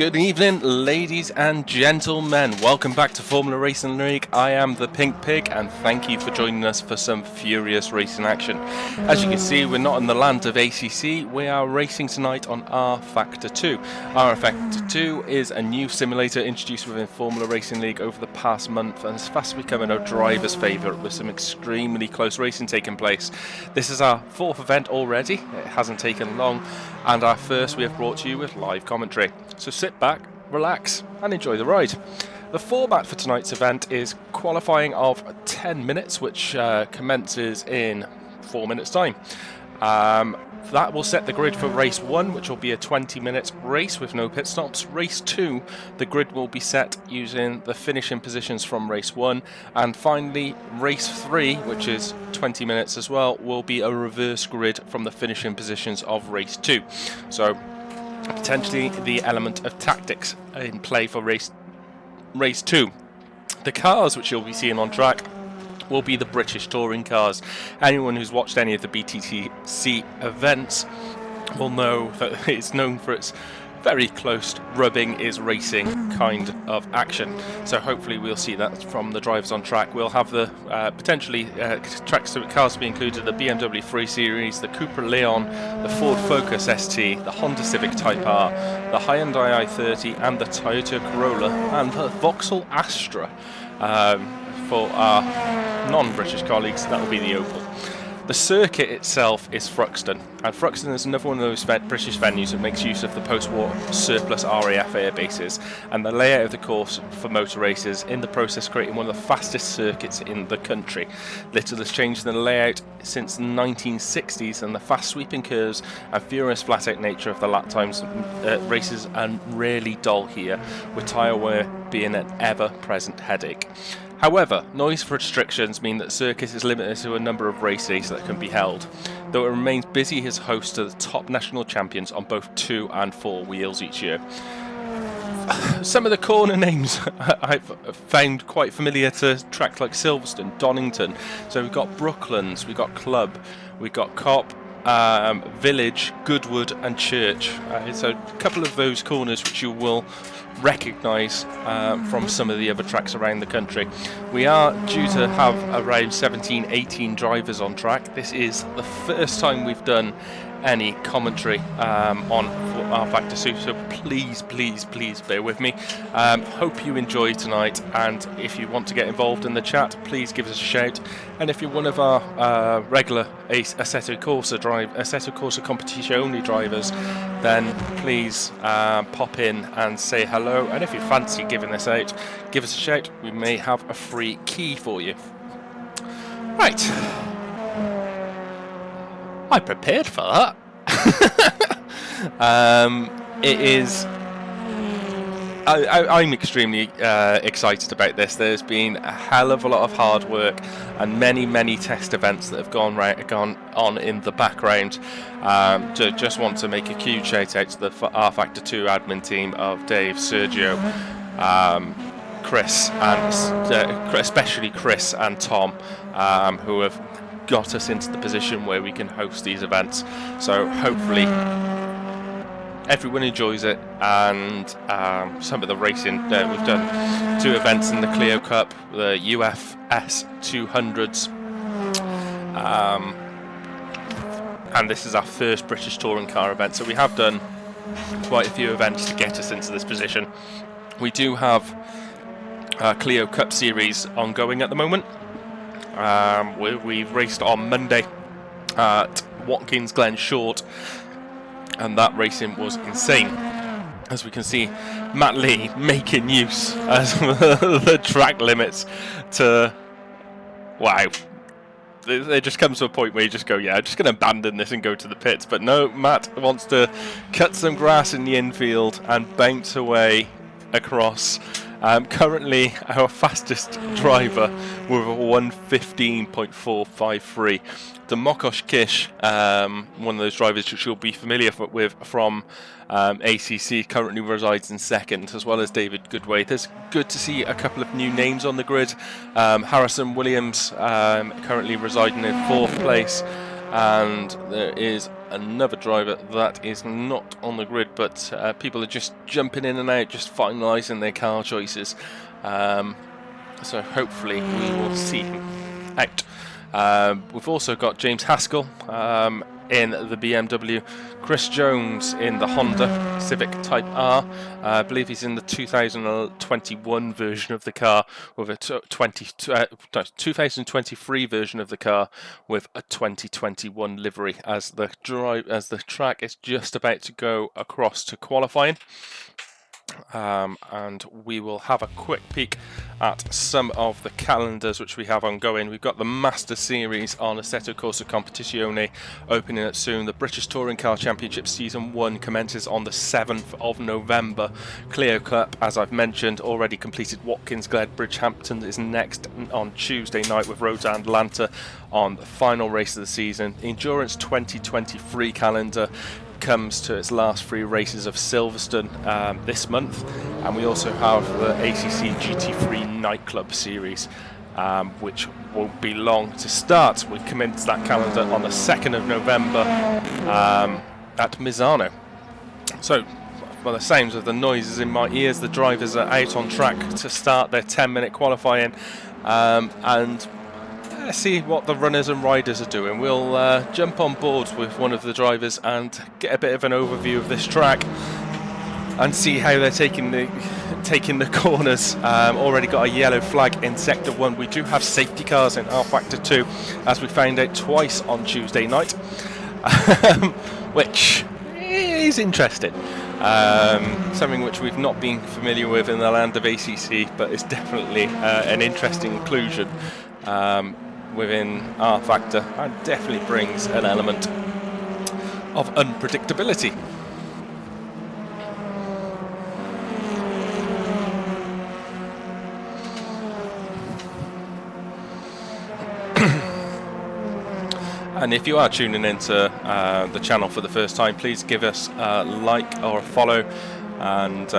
Good evening, ladies and gentlemen. Welcome back to Formula Racing League. I am the Pink Pig, and thank you for joining us for some furious racing action. As you can see, we're not in the land of ACC. We are racing tonight on rFactor 2. rFactor 2 is a new simulator introduced within Formula Racing League over the past month, and it's fast becoming a driver's favourite with some extremely close racing taking place. This is our fourth event already. It hasn't taken long, and our first we have brought to you with live commentary. So sit back, relax, and enjoy the ride. The format for tonight's event is qualifying of 10 minutes, which commences in 4 minutes' time. That will set the grid for race 1, which will be a 20-minute race with no pit stops. Race 2, the grid will be set using the finishing positions from race 1. And finally, race 3, which is 20 minutes as well, will be a reverse grid from the finishing positions of race 2. So potentially the element of tactics in play for race 2. The cars which you'll be seeing on track will be the British touring cars. Anyone who's watched any of the Btcc events will know that it's known for its very close rubbing is racing kind of action. So hopefully we'll see that from the drivers on track. We'll have the potentially cars to be included: the BMW 3 Series, the Cupra Leon, the Ford Focus ST, the Honda Civic Type R, the Hyundai i30 and the Toyota Corolla, and the Vauxhall Astra. For our non-British colleagues, that will be the Opel. The circuit itself is Thruxton, and Thruxton is another one of those British venues that makes use of the post-war surplus RAF air bases and the layout of the course for motor races, in the process creating one of the fastest circuits in the country. Little has changed in the layout since the 1960s, and the fast sweeping curves and furious flat-out nature of the lap times races are rarely dull here, with tyre wear being an ever-present headache. However, noise restrictions mean that the circuit is limited to a number of races that can be held, though it remains busy as host to the top national champions on both 2 and 4 wheels each year. Some of the corner names I've found quite familiar to tracks like Silverstone, Donington. So we've got Brooklands, we've got Club, we've got Cop, Village, Goodwood and Church. So a couple of those corners which you will recognise from some of the other tracks around the country. We are due to have around 17-18 drivers on track. This is the first time we've done any commentary on rFactor 2, so please bear with me. Hope you enjoy tonight, and if you want to get involved in the chat, please give us a shout. And if you're one of our regular Assetto Corsa Competizione drivers, then please pop in and say hello, and if you fancy giving this out, give us a shout. We may have a free key for you. Right, I prepared for that. It is. I'm extremely excited about this. There's been a hell of a lot of hard work and many test events that have gone on in the background. Just want to make a huge shout out to the rFactor 2 admin team of Dave, Sergio, Chris, and especially Chris and Tom, who have got us into the position where we can host these events. So hopefully everyone enjoys it, and some of the racing we've done 2 events in the Clio Cup, the UFS 200s, and this is our first British touring car event, so we have done quite a few events to get us into this position. We do have a Clio Cup series ongoing at the moment. We raced on Monday at Watkins Glen Short, and that racing was insane. As we can see, Matt Lee making use of the track limits to, wow. It just comes to a point where you just go, yeah, I'm just going to abandon this and go to the pits. But no, Matt wants to cut some grass in the infield and bounce away across. Currently our fastest driver with a 1:15.453. Demokosh Kish, one of those drivers which you'll be familiar with from ACC, currently resides in second, as well as David Goodway. There's good to see a couple of new names on the grid. Harrison Williams currently residing in 4th place. and there is another driver that is not on the grid, but people are just jumping in and out, just finalising their car choices. So hopefully we will see him out. We've also got James Haskell in the BMW, Chris Jones in the Honda Civic Type R. I believe he's in the 2021 version of the car with a 2023 version of the car with a 2021 livery, as the track is just about to go across to qualifying. And we will have a quick peek at some of the calendars which we have ongoing. We've got the Master Series on Assetto Corsa Competizione opening up soon. The British Touring Car Championship Season 1 commences on the 7th of November. Clio Cup, as I've mentioned, already completed Watkins Glen. Bridgehampton is next on Tuesday night, with Rosa Atlanta on the final race of the season. The Endurance 2023 calendar comes to its last 3 races of Silverstone this month, and we also have the ACC GT3 Nightclub Series, which won't be long to start. We commence that calendar on the 2nd of November at Misano. So, by the sounds of the noises in my ears, the drivers are out on track to start their 10-minute qualifying, and let's see what the runners and riders are doing. We'll jump on board with one of the drivers and get a bit of an overview of this track and see how they're taking the corners. Already got a yellow flag in Sector 1. We do have safety cars in rFactor 2, as we found out twice on Tuesday night, which is interesting. Something which we've not been familiar with in the land of ACC, but it's definitely an interesting inclusion within rFactor, and definitely brings an element of unpredictability. And if you are tuning into the channel for the first time, please give us a like or a follow, and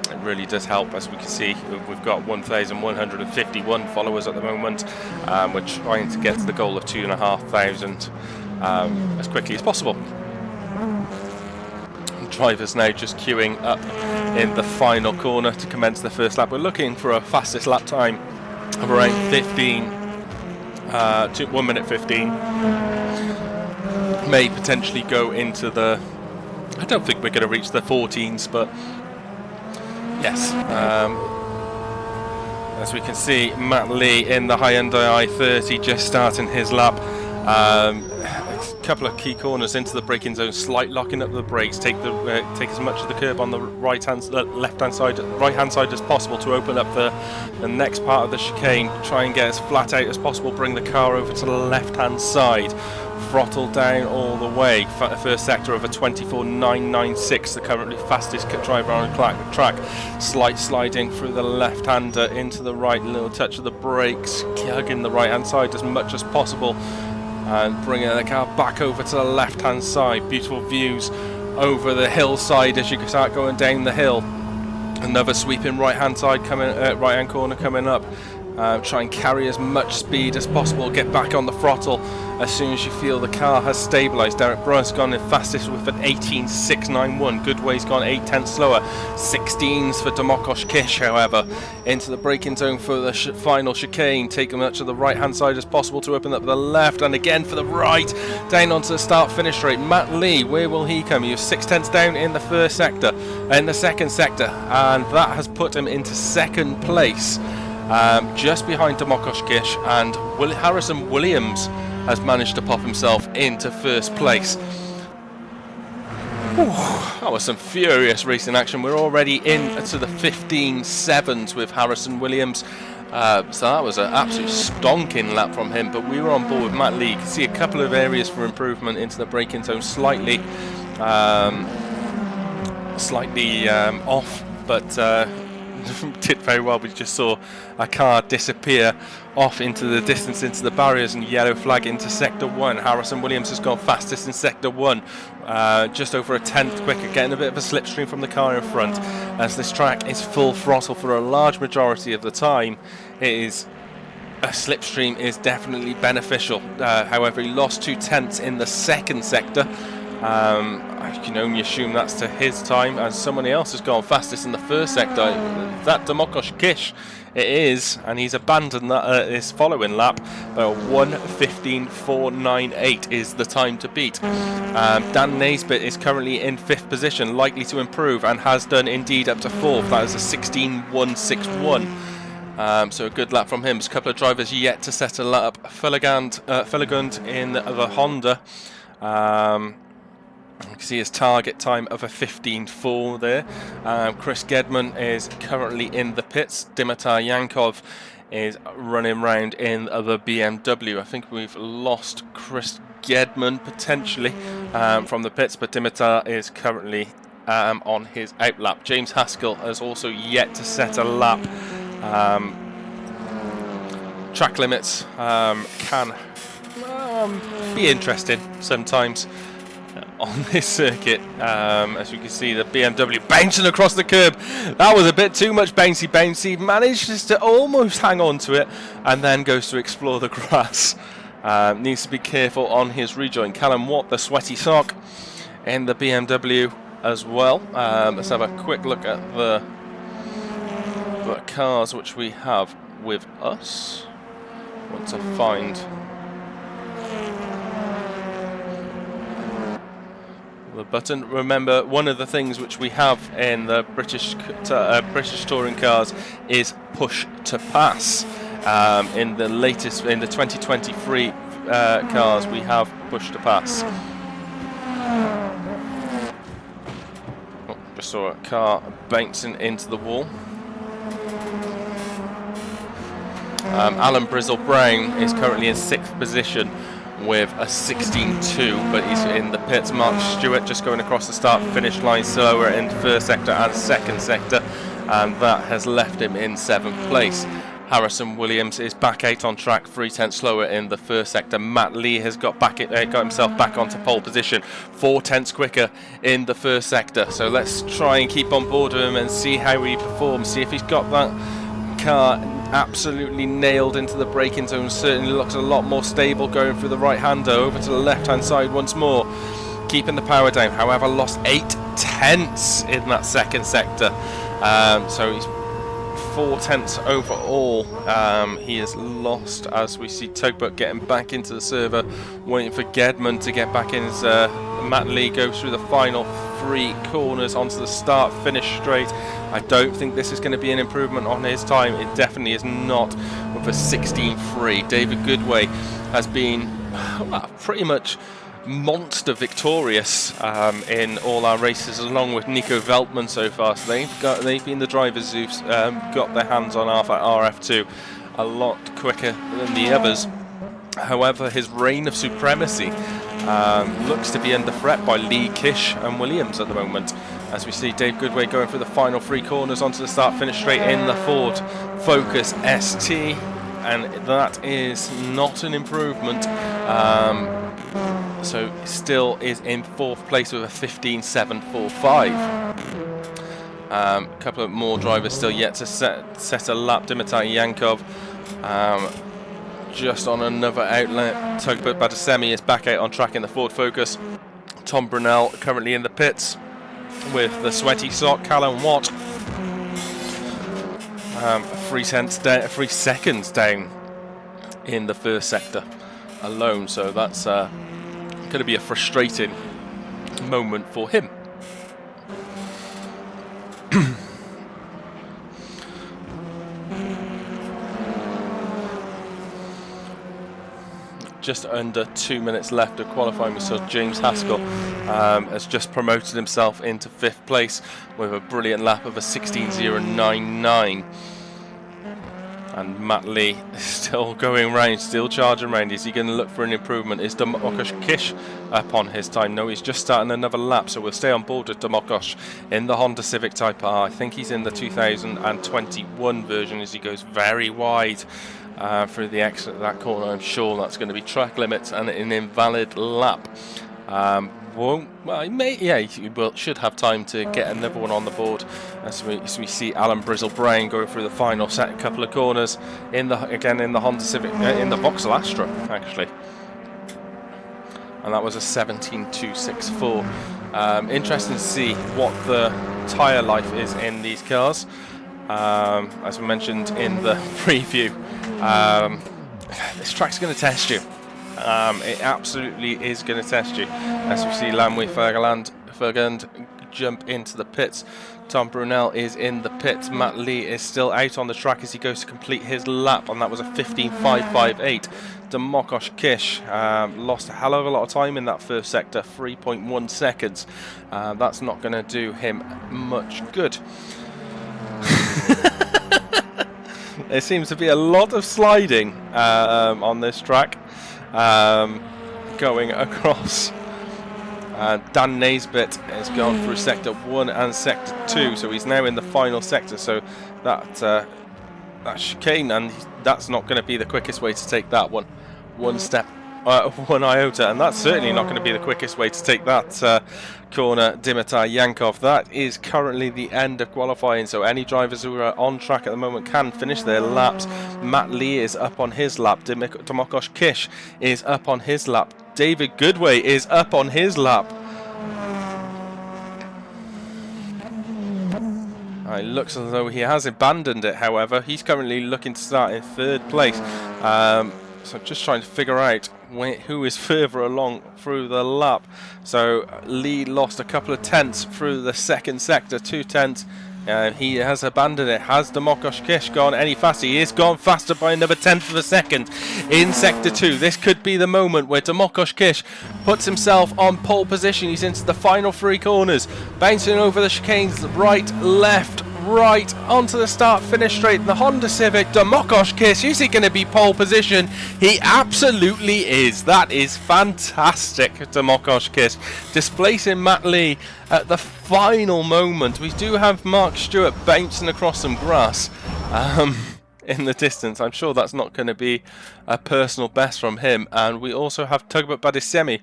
it really does help. As we can see, we've got 1,151 followers at the moment. We're trying to get to the goal of 2,500 as quickly as possible. The drivers now just queuing up in the final corner to commence the first lap. We're looking for a fastest lap time of around 1 minute 15. May potentially go into the, I don't think we're going to reach the 14s, but yes, as we can see, Matt Lee in the Hyundai i30 just starting his lap. A couple of key corners into the braking zone, slight locking up the brakes, take as much of the curb on the right hand side as possible to open up the next part of the chicane. Try and get as flat out as possible, bring the car over to the left hand side, throttle down all the way. First sector of a 24.996, the currently fastest driver on the track. Slight sliding through the left hander into the right, little touch of the brakes, hugging the right hand side as much as possible, and bringing the car back over to the left hand side. Beautiful views over the hillside as you start going down the hill. Another sweeping right hand side coming, right hand corner coming up. Try and carry as much speed as possible, get back on the throttle as soon as you feel the car has stabilised. Derek Brunn's gone in fastest with an 18.691. Goodway's gone 8/10 slower. 16s for Domokos Kish, however, into the braking zone for the final chicane. Take as much of the right hand side as possible to open up the left, and again for the right, down onto the start finish straight. Matt Lee, where will he come? He was 6/10 down in the first sector, in the second sector, and that has put him into second place. Just behind Domokos Kish, and Harrison Williams has managed to pop himself into first place. Whew, that was some furious racing action. We're already into the 15.7s with Harrison Williams. So that was an absolute stonking lap from him, but we were on board with Matt Lee. You can see a couple of areas for improvement into the braking zone, slightly off, but did very well. We just saw a car disappear off into the distance, into the barriers, and yellow flag into Sector 1. Harrison Williams has gone fastest in Sector 1, just over a tenth quicker, getting a bit of a slipstream from the car in front, as this track is full throttle for a large majority of the time. It is a slipstream is definitely beneficial. However, he lost 2/10 in the second sector. I can only assume that's to his time, as somebody else has gone fastest in the first sector. That Domokos Kish it is, and he's abandoned that his following lap. 1:15.498 is the time to beat. Dan Naisbitt is currently in 5th position, likely to improve, and has done indeed up to 4th. That is a 16.161. So a good lap from him. There's a couple of drivers yet to set a lap. Filligund in the Honda. You can see his target time of a 15.4 there. Chris Gedman is currently in the pits. Dimitar Yankov is running round in the BMW. I think we've lost Chris Gedman potentially from the pits, but Dimitar is currently on his outlap. James Haskell has also yet to set a lap. Track limits can be interesting sometimes on this circuit. As you can see, the BMW bouncing across the curb. That was a bit too much bouncy. Manages to almost hang on to it and then goes to explore the grass. Needs to be careful on his rejoin. Callum Watt, the sweaty sock, in the BMW as well. Let's have a quick look at the cars which we have with us. Want to find the button. Remember, one of the things which we have in the British touring cars is push to pass. In the 2023 cars, we have push to pass. Oh, just saw a car bouncing into the wall. Alan Brizzle-Brown is currently in 6th position with a 16.2, but he's in the pits. Mark Stewart just going across the start-finish line slower in first sector and second sector, and that has left him in 7th place. Harrison Williams is back out on track, 3/10 slower in the first sector. Matt Lee has got himself back onto pole position, 4/10 quicker in the first sector. So let's try and keep on board with him and see how he performs, see if he's got that car absolutely nailed into the braking zone. Certainly looks a lot more stable going through the right-hander. Over to the left-hand side once more, keeping the power down. However, lost 8/10 in that second sector. So he's 4/10 overall. He is lost, as we see Togbuk getting back into the server, waiting for Gedman to get back in as Matt Lee goes through the final 3 corners onto the start finish straight. I don't think this is going to be an improvement on his time. It definitely is not with a 16.3. David Goodway has been pretty much monster victorious in all our races, along with Nico Veltman so far. So they've been the drivers who've got their hands on RF2 a lot quicker than the others. However, his reign of supremacy looks to be under threat by Lee, Kish and Williams at the moment, as we see Dave Goodway going through the final 3 corners onto the start finish straight in the Ford Focus ST, and that is not an improvement. So still is in 4th place with a 15.745. A couple of more drivers still yet to set a lap. Dimitar Yankov just on another outlet. Togbuk Badasemi is back out on track in the Ford Focus. Tom Brunel currently in the pits with the sweaty sock. Callum Watt 3 seconds down in the first sector alone, so that's going to be a frustrating moment for him. Just under 2 minutes left of qualifying. We saw James Haskell has just promoted himself into 5th place with a brilliant lap of a 16.099. And Matt Lee is still going round, still charging round. Is he going to look for an improvement? Is Domokos Kish up on his time? No, he's just starting another lap, so we'll stay on board with Domokos in the Honda Civic Type R. I think he's in the 2021 version, as he goes very wide through the exit of that corner. I'm sure that's going to be track limits and an invalid lap. won't. Well, he may. Yeah, he will, should have time to get another one on the board. As we see Alan Brizzle-Brown go through the final set, couple of corners in the Honda Civic, in the Vauxhall Astra actually, and that was a 17.264. Interesting to see what the tyre life is in these cars. As we mentioned in the preview, this track's going to test you. It absolutely is going to test you. As we see Lanwy Fergand jump into the pits. Tom Brunel is in the pits. Matt Lee is still out on the track as he goes to complete his lap, and that was a 15.558. Demokosh Kish lost a hell of a lot of time in that first sector, 3.1 seconds. That's not going to do him much good. There seems to be a lot of sliding on this track going across. Dan Naisbitt has gone through sector 1 and sector 2, so he's now in the final sector. So that chicane, and that's not going to be the quickest way to take that one. One iota, and that's certainly not going to be the quickest way to take that corner, Dimitar Yankov. That is currently the end of qualifying, so any drivers who are on track at the moment can finish their laps. Matt Lee is up on his lap. Demokosh Kish is up on his lap. David Goodway is up on his lap. It looks as though he has abandoned it, however. He's currently looking to start in 3rd place. So just trying to figure out who is further along through the lap. So Lee lost a couple of tenths through the 2nd sector, 2 tenths. He has abandoned it. Has Demokosh Kish gone any faster? He is gone faster by another 10th of a second in sector 2. This could be the moment where Demokosh Kish puts himself on pole position. He's into the final 3 corners, bouncing over the chicanes, right, left, right, onto the start-finish straight. The Honda Civic, Demokosh Kish, is he going to be pole position? He absolutely is. That is fantastic, Demokosh Kish, displacing Matt Lee at the final moment. We do have Mark Stewart bouncing across some grass in the distance. I'm sure that's not going to be a personal best from him. And we also have Tugboat Btcc.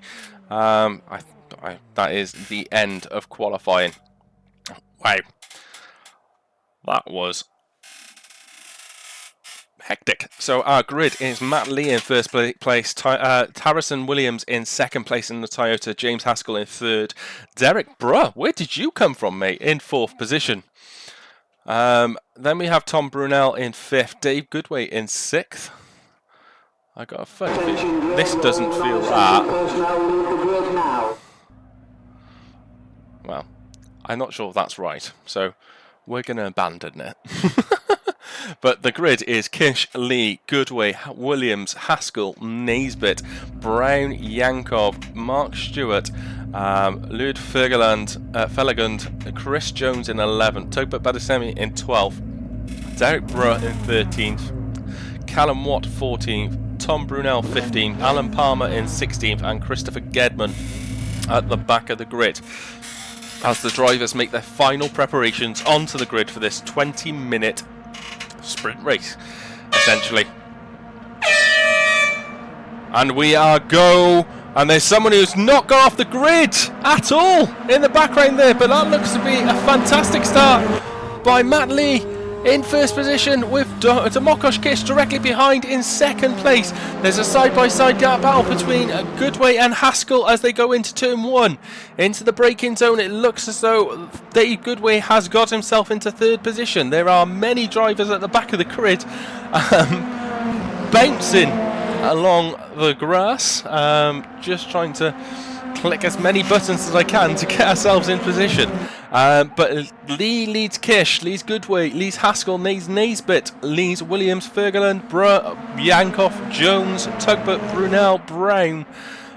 That is the end of qualifying. Wow. That was hectic. So our grid is Matt Lee in 1st place, Tarrison Williams in 2nd place in the Toyota, James Haskell in 3rd, Derek Bruh, where did you come from, mate, in 4th position. Then we have Tom Brunel in 5th, Dave Goodway in 6th. I got a funny feeling this doesn't feel that. Well, I'm not sure if that's right, so we're going to abandon it. But the grid is Kish, Lee, Goodway, Williams, Haskell, Naisbitt, Brown, Yankov, Mark Stewart, Lud Fellegund, Chris Jones in 11th, Tugboat Btcc in 12th, Derek Bruh in 13th, Callum Watt 14th, Tom Brunel 15th, Alan Palmer in 16th, and Christopher Gedman at the back of the grid, as the drivers make their final preparations onto the grid for this 20-minute sprint race, essentially. And we are go, and there's someone who's not gone off the grid at all in the background there, but that looks to be a fantastic start by Matt Lee in 1st position, with Demokosh Kish directly behind in 2nd place. There's a side-by-side battle between Goodway and Haskell as they go into turn 1. Into the braking zone, it looks as though Dave Goodway has got himself into 3rd position. There are many drivers at the back of the grid bouncing along the grass, just trying to click as many buttons as I can to get ourselves in position. But Lee leads Kish, leads Goodway, leads Haskell, leads Naisbitt, leads Williams, Ferguland, Bruh, Yankov, Jones, Tugboat, Brunel, Brown,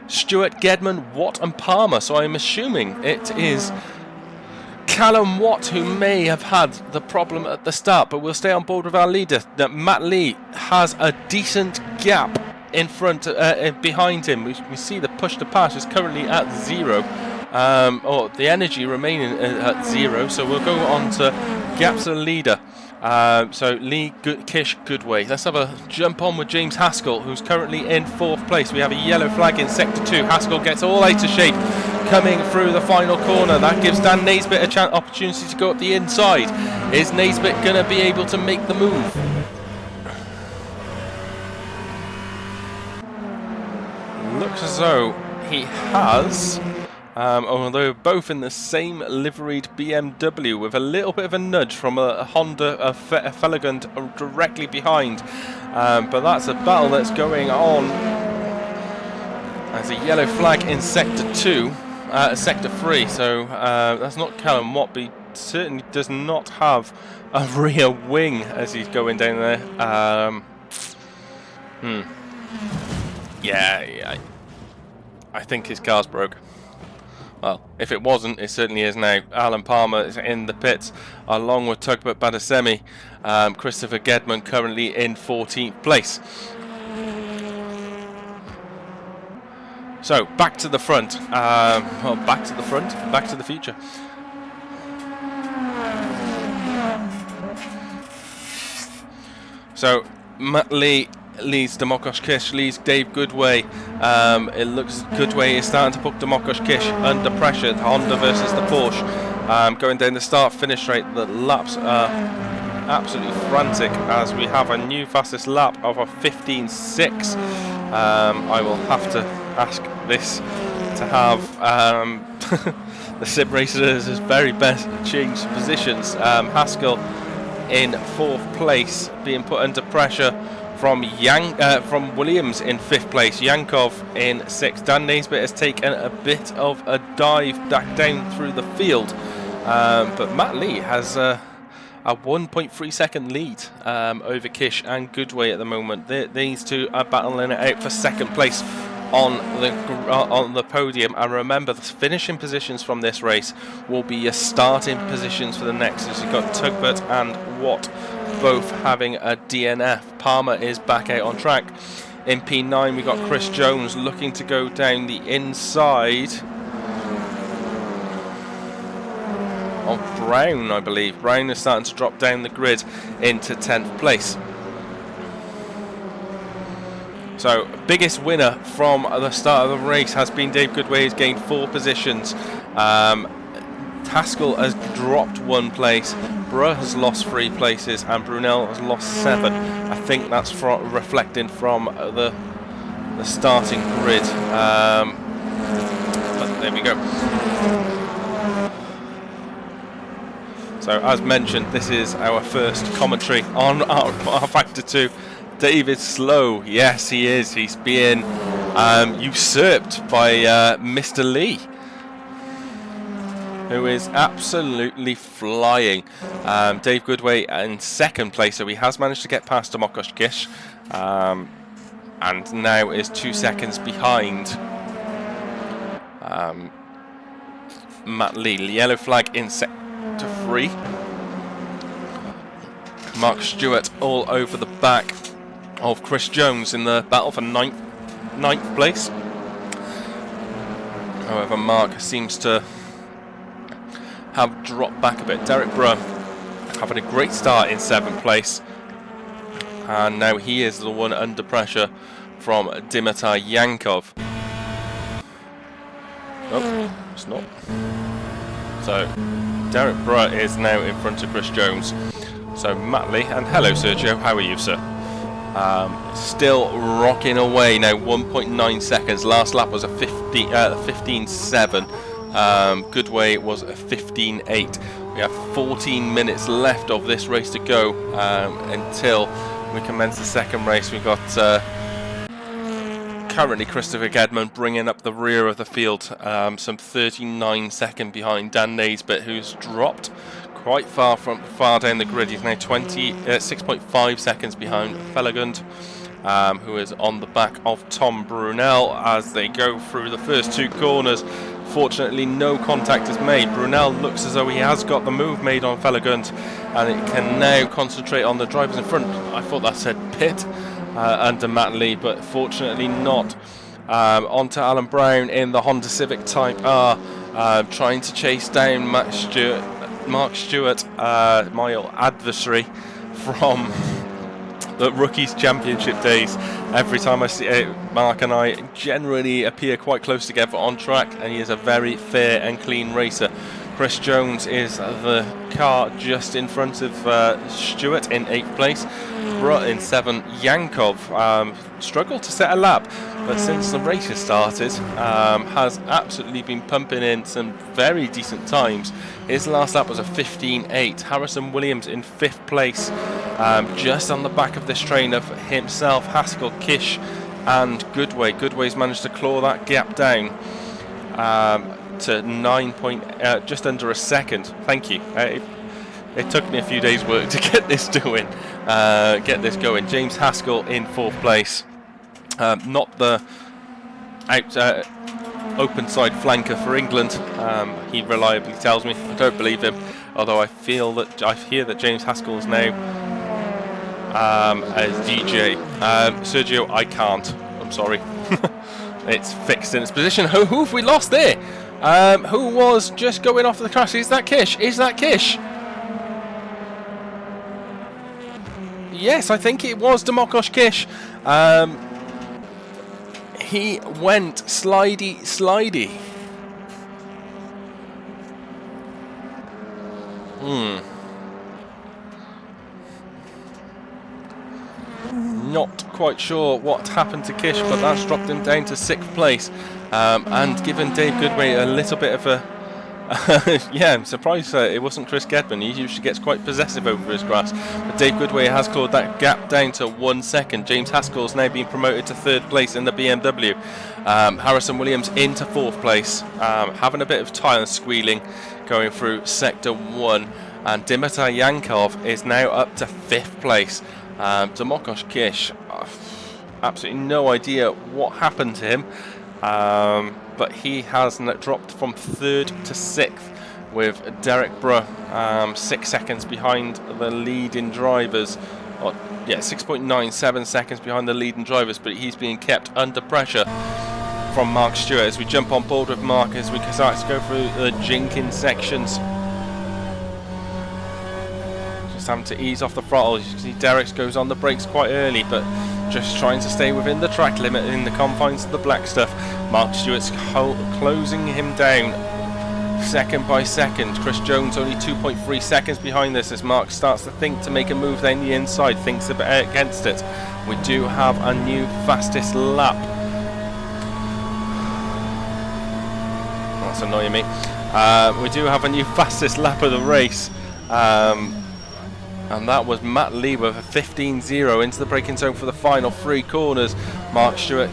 Stewart, Gedman, Watt and Palmer. So I'm assuming it is Callum Watt who may have had the problem at the start, but we'll stay on board with our leader. That Matt Lee has a decent gap in front, behind him. We see the push to pass is currently at 0, or the energy remaining at 0. So we'll go on to gaps of the leader. So Lee, Kish, Goodway. Let's have a jump on with James Haskell, who's currently in 4th place. We have a yellow flag in sector 2. Haskell gets all out of shape, coming through the final corner. That gives Dan Naisbitt a opportunity to go up the inside. Is Naisbitt going to be able to make the move? Looks as though he has, although both in the same liveried BMW with a little bit of a nudge from a Honda, a Feligund directly behind. But that's a battle that's going on. There's a yellow flag in Sector 3, so that's not Callum Watt, but he certainly does not have a rear wing as he's going down there. Yeah, I think his car's broke. Well, if it wasn't, it certainly is now. Alan Palmer is in the pits, along with Tugbut Badasemi. Christopher Gedman currently in 14th place. So, back to the front. Well, back to the front, back to the future. So, Matt Lee leads Domokos Kish, leads Dave Goodway. It looks Goodway is starting to put Domokos Kish under pressure. The Honda versus the Porsche. Going down the start-finish rate, the laps are absolutely frantic as we have a new fastest lap of a 15.6. I will have to ask this to have the sim racers as very best change positions. Haskell in 4th place, being put under pressure from Williams in 5th place, Yankov in 6th. Dan Naisbitt has taken a bit of a dive back down through the field, but Matt Lee has a 1.3 second lead over Kish and Goodway at the moment. These two are battling it out for 2nd place on the podium. And remember, the finishing positions from this race will be your starting positions for the next. So you've got Tugbut and Watt both having a DNF. Palmer is back out on track. In P9 we've got Chris Jones looking to go down the inside of Brown, I believe. Brown is starting to drop down the grid into 10th place. So, biggest winner from the start of the race has been Dave Goodway, who's gained 4 positions. Haskell has dropped 1 place, Bruh has lost 3 places, and Brunel has lost 7. I think that's reflecting from the starting grid. But there we go. So, as mentioned, this is our first commentary on rFactor 2. David Slow, yes he is. He's being usurped by Mr. Lee, who is absolutely flying. Dave Goodway in 2nd place, so he has managed to get past Domokos Kish, and now is 2 seconds behind Matt Lee. Yellow flag in Sector 3. Mark Stewart all over the back of Chris Jones in the battle for 9th place. However, Mark seems to have dropped back a bit. Derek Bruh having a great start in 7th place, and now he is the one under pressure from Dimitar Yankov. Oh, it's not. So Derek Bruh is now in front of Chris Jones. So Matt Lee, and hello Sergio, how are you, sir? Still rocking away now, 1.9 seconds. Last lap was a 15.7. Goodway was a 15.8. We have 14 minutes left of this race to go until we commence the 2nd race. We've got currently Christopher Gedman bringing up the rear of the field, some 39 seconds behind Dan Naisbitt, who's dropped quite far down the grid. He's now 6.5 seconds behind Feligund, who is on the back of Tom Brunel as they go through the first 2 corners. Fortunately, no contact is made. Brunel looks as though he has got the move made on Feligund, and it can now concentrate on the drivers in front. I thought that said pit under Matt Lee, but fortunately not. Onto Alan Brown in the Honda Civic Type R, trying to chase down Mark Stewart, my adversary from Rookies Championship days. Every time I see it, Mark and I generally appear quite close together on track, and he is a very fair and clean racer. Chris Jones is the car just in front of Stewart in 8th place. Brutt in 7th. Yankov struggled to set a lap, but since the race has started, has absolutely been pumping in some very decent times. His last lap was a 15.8. Harrison Williams in 5th place, just on the back of this train of himself, Haskell, Kish and Goodway. Goodway's managed to claw that gap down to 9 just under a second. Thank you. It took me a few days' work to get this going. James Haskell in 4th place. Not the open side flanker for England. He reliably tells me. I don't believe him, although I hear that James Haskell is now as DJ. Sergio, I can't. I'm sorry. It's fixed in its position. Who have we lost there? Who was just going off the crash? Is that Kish? Is that Kish? Yes, I think it was Demokosh Kish. He went slidey. Not quite sure what happened to Kish, but that's dropped him down to 6th place, and given Dave Goodway a little bit of a yeah, I'm surprised it wasn't Chris Gedman. He usually gets quite possessive over his grass, but Dave Goodway has clawed that gap down to 1 second. James Haskell's now been promoted to 3rd place in the BMW. Harrison Williams into 4th place, having a bit of tire squealing going through sector 1, and Dimitar Yankov is now up to 5th place. Demokosh Kish, absolutely no idea what happened to him, but he has dropped from 3rd to 6th, with Derek Brutt 6 seconds behind the leading drivers. 6.97 seconds behind the leading drivers, but he's being kept under pressure from Mark Stewart. As we jump on board with Mark as we start to go through the Jenkins sections. Having to ease off the throttle. You can see Derek goes on the brakes quite early, but just trying to stay within the track limit in the confines of the black stuff. Mark Stewart's closing him down second by second. Chris Jones only 2.3 seconds behind this as Mark starts to think to make a move down the inside, thinks a bit against it. We do have a new fastest lap. That's annoying me. We do have a new fastest lap of the race. And that was Matt Lee with a 15.0 into the braking zone for the final 3 corners. Mark Stewart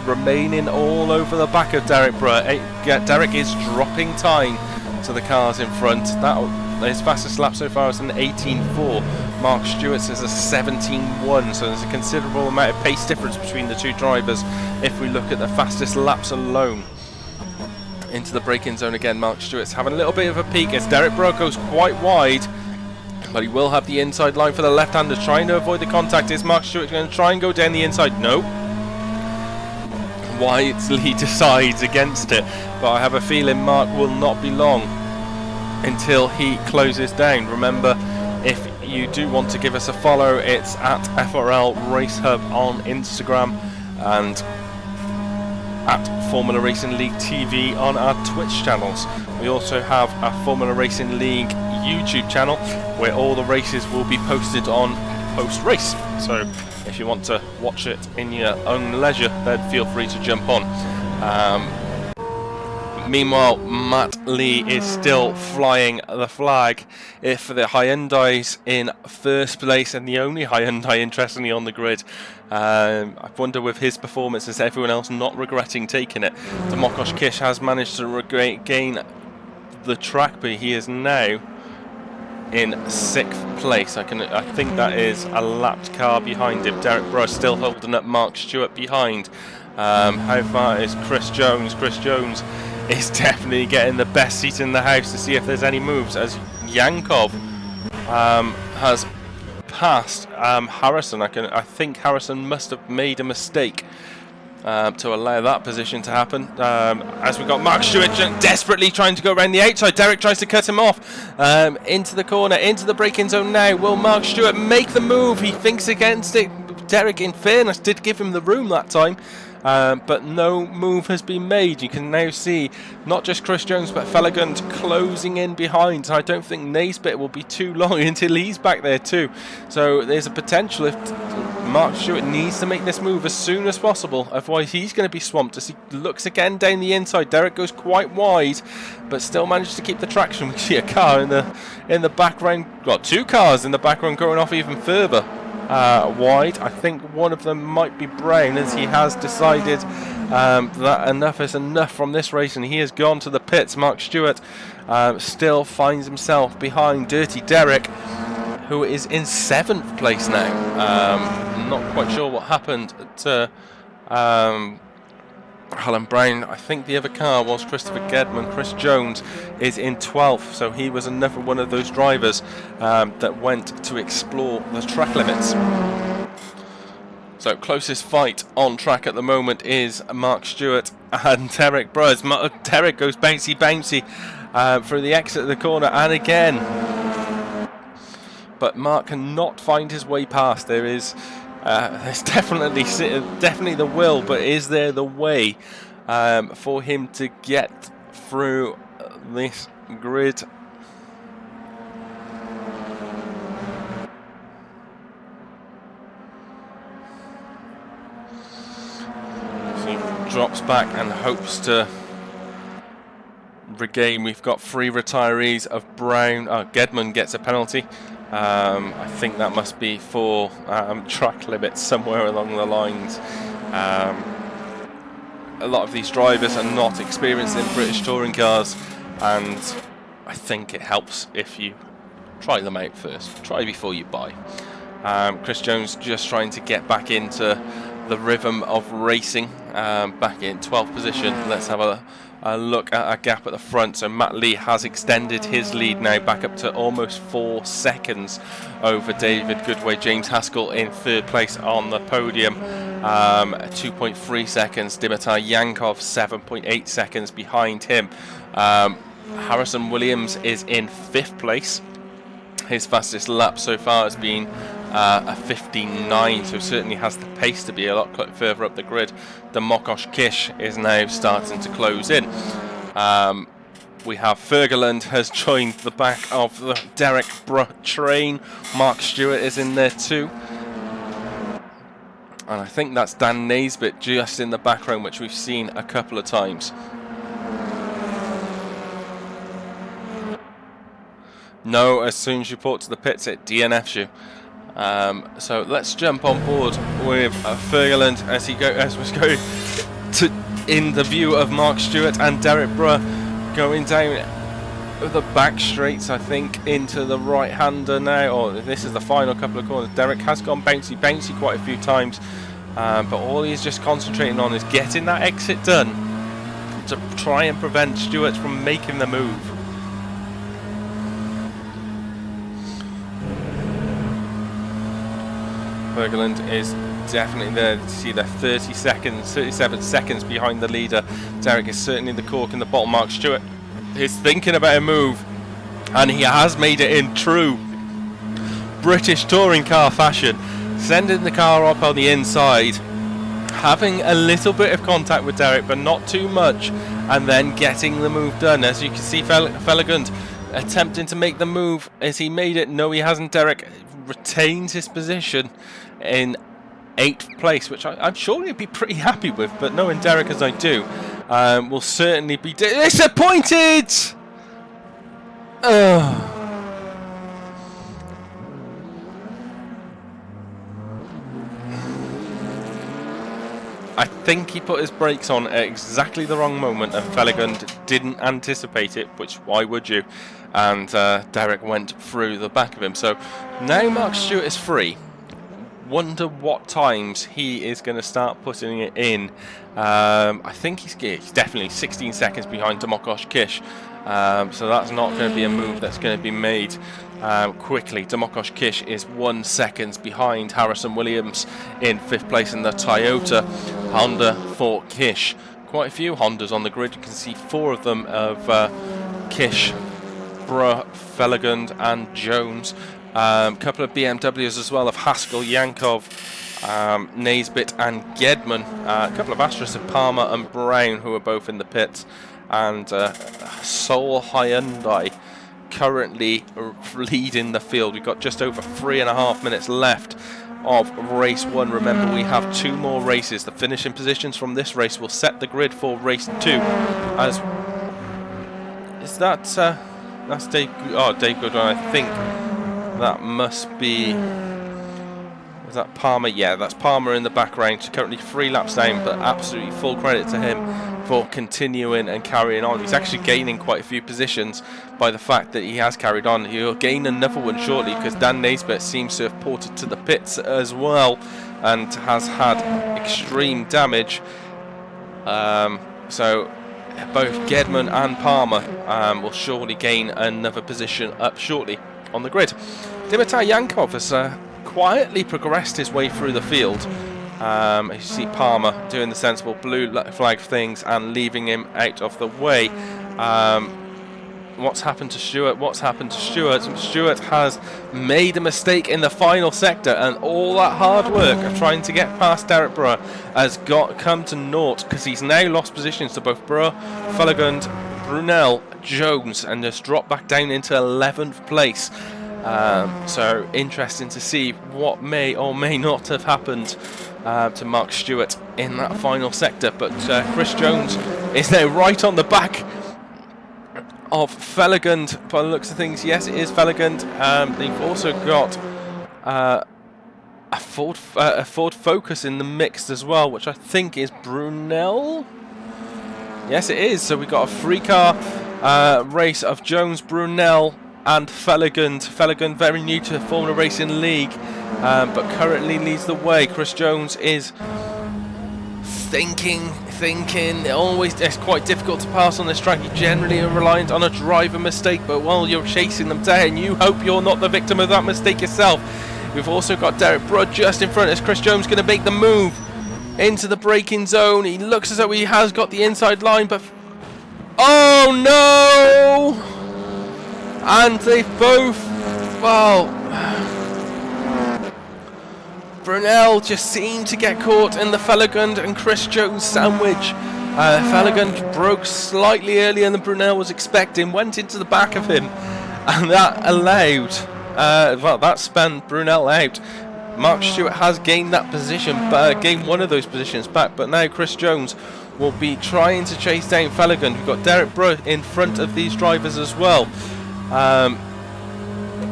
remaining all over the back of Derek Brutt. Derek is dropping time to the cars in front. His fastest lap so far is an 18.4. Mark Stewart's is a 17.1, so there's a considerable amount of pace difference between the two drivers if we look at the fastest laps alone. Into the braking zone again, Mark Stewart's having a little bit of a peek as Derek Brutt goes quite wide, but he will have the inside line for the left-hander, trying to avoid the contact. Is Mark Stewart going to try and go down the inside? No. Wisely decides against it, but I have a feeling Mark will not be long until he closes down. Remember, if you do want to give us a follow, it's at FRL Race Hub on Instagram and at Formula Racing League TV on our Twitch channels. We also have a Formula Racing League YouTube channel where all the races will be posted on post-race, so if you want to watch it in your own leisure, then feel free to jump on. Meanwhile, Matt Lee is still flying the flag for the Hyundais in 1st place, and the only Hyundai interestingly on the grid. I wonder with his performance, is everyone else not regretting taking it? Demokosh Kish has managed to regain the track, but he is now in 6th place. I think that is a lapped car behind him. Derek Brutt still holding up Mark Stewart behind. How far is Chris Jones? Chris Jones is definitely getting the best seat in the house to see if there's any moves, as Yankov has passed Harrison. I think Harrison must have made a mistake to allow that position to happen. As we got Mark Stewart desperately trying to go around the outside. Derek tries to cut him off into the corner, into the braking zone now. Will Mark Stewart make the move? He thinks against it. Derek, in fairness, did give him the room that time. But no move has been made. You can now see not just Chris Jones but Felagund closing in behind. I don't think Naisbitt will be too long until he's back there too. So there's a potential if Mark Stewart needs to make this move as soon as possible, otherwise he's going to be swamped as he looks again down the inside. Derek goes quite wide but still manages to keep the traction. We see a car in the background, well, two cars in the background going off even further wide. I think one of them might be Brown, as he has decided that enough is enough from this race and he has gone to the pits. Mark Stewart still finds himself behind Dirty Derek, who is in 7th place now. Not quite sure what happened to Alan Brown. I think the other car was Christopher Gedman. Chris Jones is in 12th, so he was another one of those drivers that went to explore the track limits. So closest fight on track at the moment is Mark Stewart and Derek Bruz. Derek goes bouncy through the exit of the corner and again, but Mark cannot find his way past. There's definitely the will, but is there the way for him to get through this grid? So he drops back and hopes to regain. We've got 3 retirees of Brown. Gedman gets a penalty. I think that must be for track limits somewhere along the lines. A lot of these drivers are not experienced in British touring cars, and I think it helps if you try them out first. Try before you buy. Chris Jones just trying to get back into the rhythm of racing, back in 12th position. Let's have a look at a gap at the front. So Matt Lee has extended his lead now back up to almost 4 seconds over David Goodway. James Haskell in 3rd place on the podium, 2.3 seconds. Dimitar Yankov 7.8 seconds behind him. Harrison Williams is in 5th place. His fastest lap so far has been a 59, so certainly has the pace to be a lot further up the grid. The Mokosh Kish is now starting to close in. We have Fergeland has joined the back of the Derek train. Mark Stewart is in there too. And I think that's Dan Naisbitt just in the background, which we've seen a couple of times. No, as soon as you port to the pits, it DNFs you. So let's jump on board with Fergeland as we go to in the view of Mark Stewart and Derek Bruh going down the back straights, I think, into the right-hander now. Or this is the final couple of corners. Derek has gone bouncy quite a few times, but all he's just concentrating on is getting that exit done to try and prevent Stewart from making the move. Fergeland is definitely there. You see they're 37 seconds behind the leader. Derek is certainly the cork in the bottom. Mark Stewart is thinking about a move, and he has made it in true British touring car fashion, sending the car up on the inside, having a little bit of contact with Derek but not too much, and then getting the move done. As you can see, Felagund attempting to make the move. As he made it? No, he hasn't. Derek retains his position in 8th place, which I'm sure he'd be pretty happy with, but knowing Derek as I do, will certainly be disappointed. I think he put his brakes on at exactly the wrong moment, and Felagund didn't anticipate it, which why would you? And Derek went through the back of him. So now Mark Stewart is free. Wonder what times he is going to start putting it in. I think he's definitely 16 seconds behind Tomokosh Kish. So that's not going to be a move that's going to be made quickly. Dmokos Kish is 1 second behind Harrison Williams in 5th place in the Toyota Honda for Kish. Quite a few Hondas on the grid. You can see 4 of them of Kish, Bruh, Felegund and Jones. Couple of BMWs as well of Haskell, Yankov, Naisbitt and Gedman. A couple of Astros of Palmer and Brown, who are both in the pits. And Seoul Hyundai currently leading the field. We've got just over 3.5 minutes left of race 1. Remember, we have 2 more races. The finishing positions from this race will set the grid for race 2. As is that that's Dave Goodwin, I think that must be, is that Palmer? Yeah, that's Palmer in the background, currently 3 laps down, but absolutely full credit to him for continuing and carrying on. He's actually gaining quite a few positions by the fact that he has carried on. He'll gain another one shortly because Dan Naisbitt seems to have ported to the pits as well and has had extreme damage. So both Gedman and Palmer will surely gain another position up shortly on the grid. Dimitar Yankov has quietly progressed his way through the field. You see Palmer doing the sensible blue flag things and leaving him out of the way. What's happened to Stewart? What's happened to Stewart? Stewart has made a mistake in the final sector, and all that hard work of trying to get past Derek Brewer has come to naught because he's now lost positions to both Brewer, Felegund, Brunel, Jones, and just dropped back down into 11th place. So interesting to see what may or may not have happened to Mark Stewart in that final sector. But Chris Jones is now right on the back of Felegund by the looks of things. Yes, it is Felegund. They've also got a Ford Focus in the mix as well, which I think is Brunel. Yes, it is. So we got a 3-car race of Jones, Brunel and Felegund. Felegund very new to the Formula Racing League, but currently leads the way. Chris Jones is thinking. Always, it's quite difficult to pass on this track. You generally are reliant on a driver mistake, but while you're chasing them down, you hope you're not the victim of that mistake yourself. We've also got Derek Brewer just in front. Is Chris Jones going to make the move into the braking zone? He looks as though he has got the inside line, but oh no! And they've both, well, Brunel just seemed to get caught in the Felegund and Chris Jones sandwich. Felegund broke slightly earlier than Brunel was expecting, went into the back of him, and that allowed, that spun Brunel out. Mark Stewart has gained that position, gained one of those positions back, but now Chris Jones will be trying to chase down Felegund. We've got Derek Brewer in front of these drivers as well.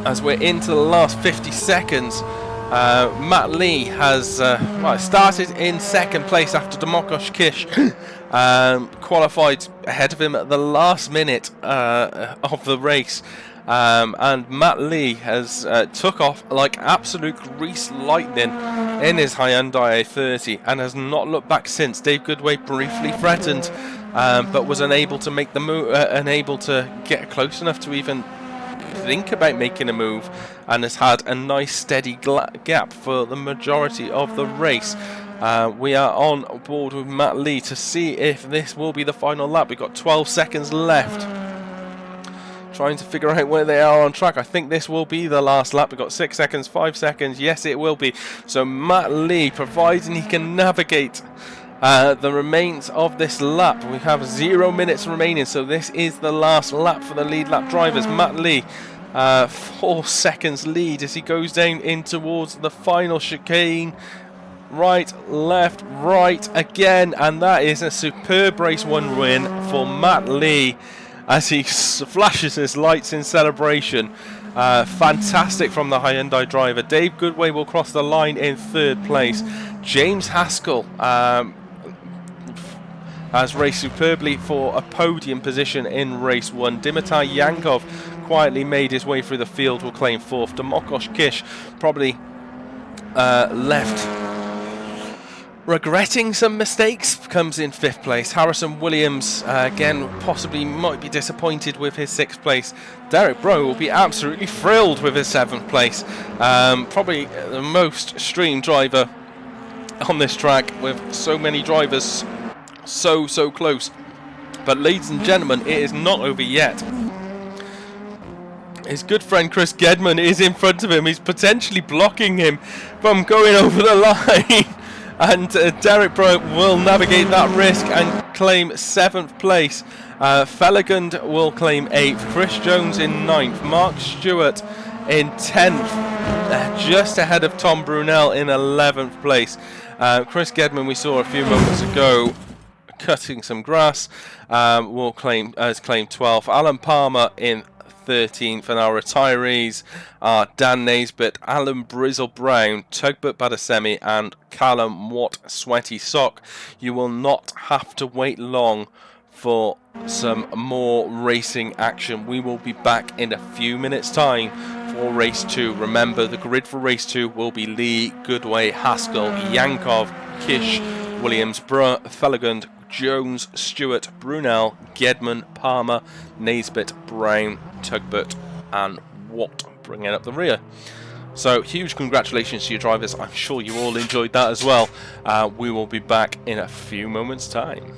As we're into the last 50 seconds, Matt Lee has started in 2nd place after Dmokos Kish qualified ahead of him at the last minute of the race. And Matt Lee has took off like absolute grease lightning in his Hyundai A30 and has not looked back since. Dave Goodway briefly threatened, but was unable to make the move, unable to get close enough to even think about making a move, and has had a nice steady gap for the majority of the race. We are on board with Matt Lee to see if this will be the final lap. We've got 12 seconds left. Trying to figure out where they are on track. I think this will be the last lap. We've got 6 seconds, 5 seconds. Yes, it will be. So Matt Lee, providing he can navigate the remains of this lap. We have 0 minutes remaining, so this is the last lap for the lead lap drivers. Matt Lee, 4 seconds lead as he goes down in towards the final chicane. Right, left, right again, and that is a superb race 1 win for Matt Lee as he flashes his lights in celebration. Fantastic from the Hyundai driver. Dave Goodway will cross the line in 3rd place. James Haskell has raced superbly for a podium position in race 1. Dimitar Yankov quietly made his way through the field, will claim 4th. Dmokos Kish probably left regretting some mistakes, comes in 5th place. Harrison Williams, again, possibly might be disappointed with his 6th place. Derek Bro will be absolutely thrilled with his 7th place. Probably the most streamed driver on this track, with so many drivers so close. But ladies and gentlemen, it is not over yet. His good friend Chris Gedman is in front of him. He's potentially blocking him from going over the line. And Derek Bro will navigate that risk and claim 7th place. Fellegund will claim 8th. Chris Jones in 9th. Mark Stewart in 10th. Just ahead of Tom Brunel in 11th place. Chris Gedman, we saw a few moments ago, cutting some grass, will claim 12th. Alan Palmer in 13th, and our retirees are Dan Naisbitt, Alan Brizzle Brown, Tugbert Badasemi, and Callum Watt Sweaty Sock. You will not have to wait long for some more racing action. We will be back in a few minutes' time for race 2. Remember, the grid for race 2 will be Lee, Goodway, Haskell, Yankov, Kish, Williams, Fellegund, Jones, Stewart, Brunel, Gedman, Palmer, Naisbitt, Brown, Tugbert and Watt bringing up the rear. So huge congratulations to your drivers. I'm sure you all enjoyed that as well. We will be back in a few moments' time.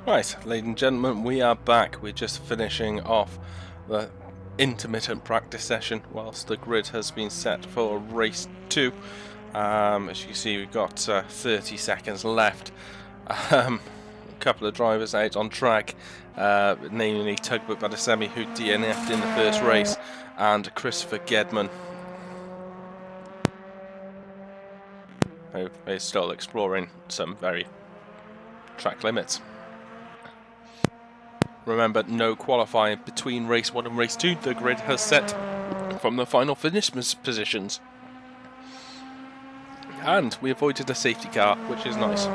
Right, ladies and gentlemen, we are back. We're just finishing off the intermittent practice session whilst the grid has been set for race 2. As you can see, we've got 30 seconds left. A couple of drivers out on track, namely Tugboat Btcc, who DNF'd in the first race, and Christopher Gedman, who is still exploring some very track limits. Remember, no qualifying between race 1 and race 2. The grid has set from the final finish positions. And we avoided a safety car, which is nice.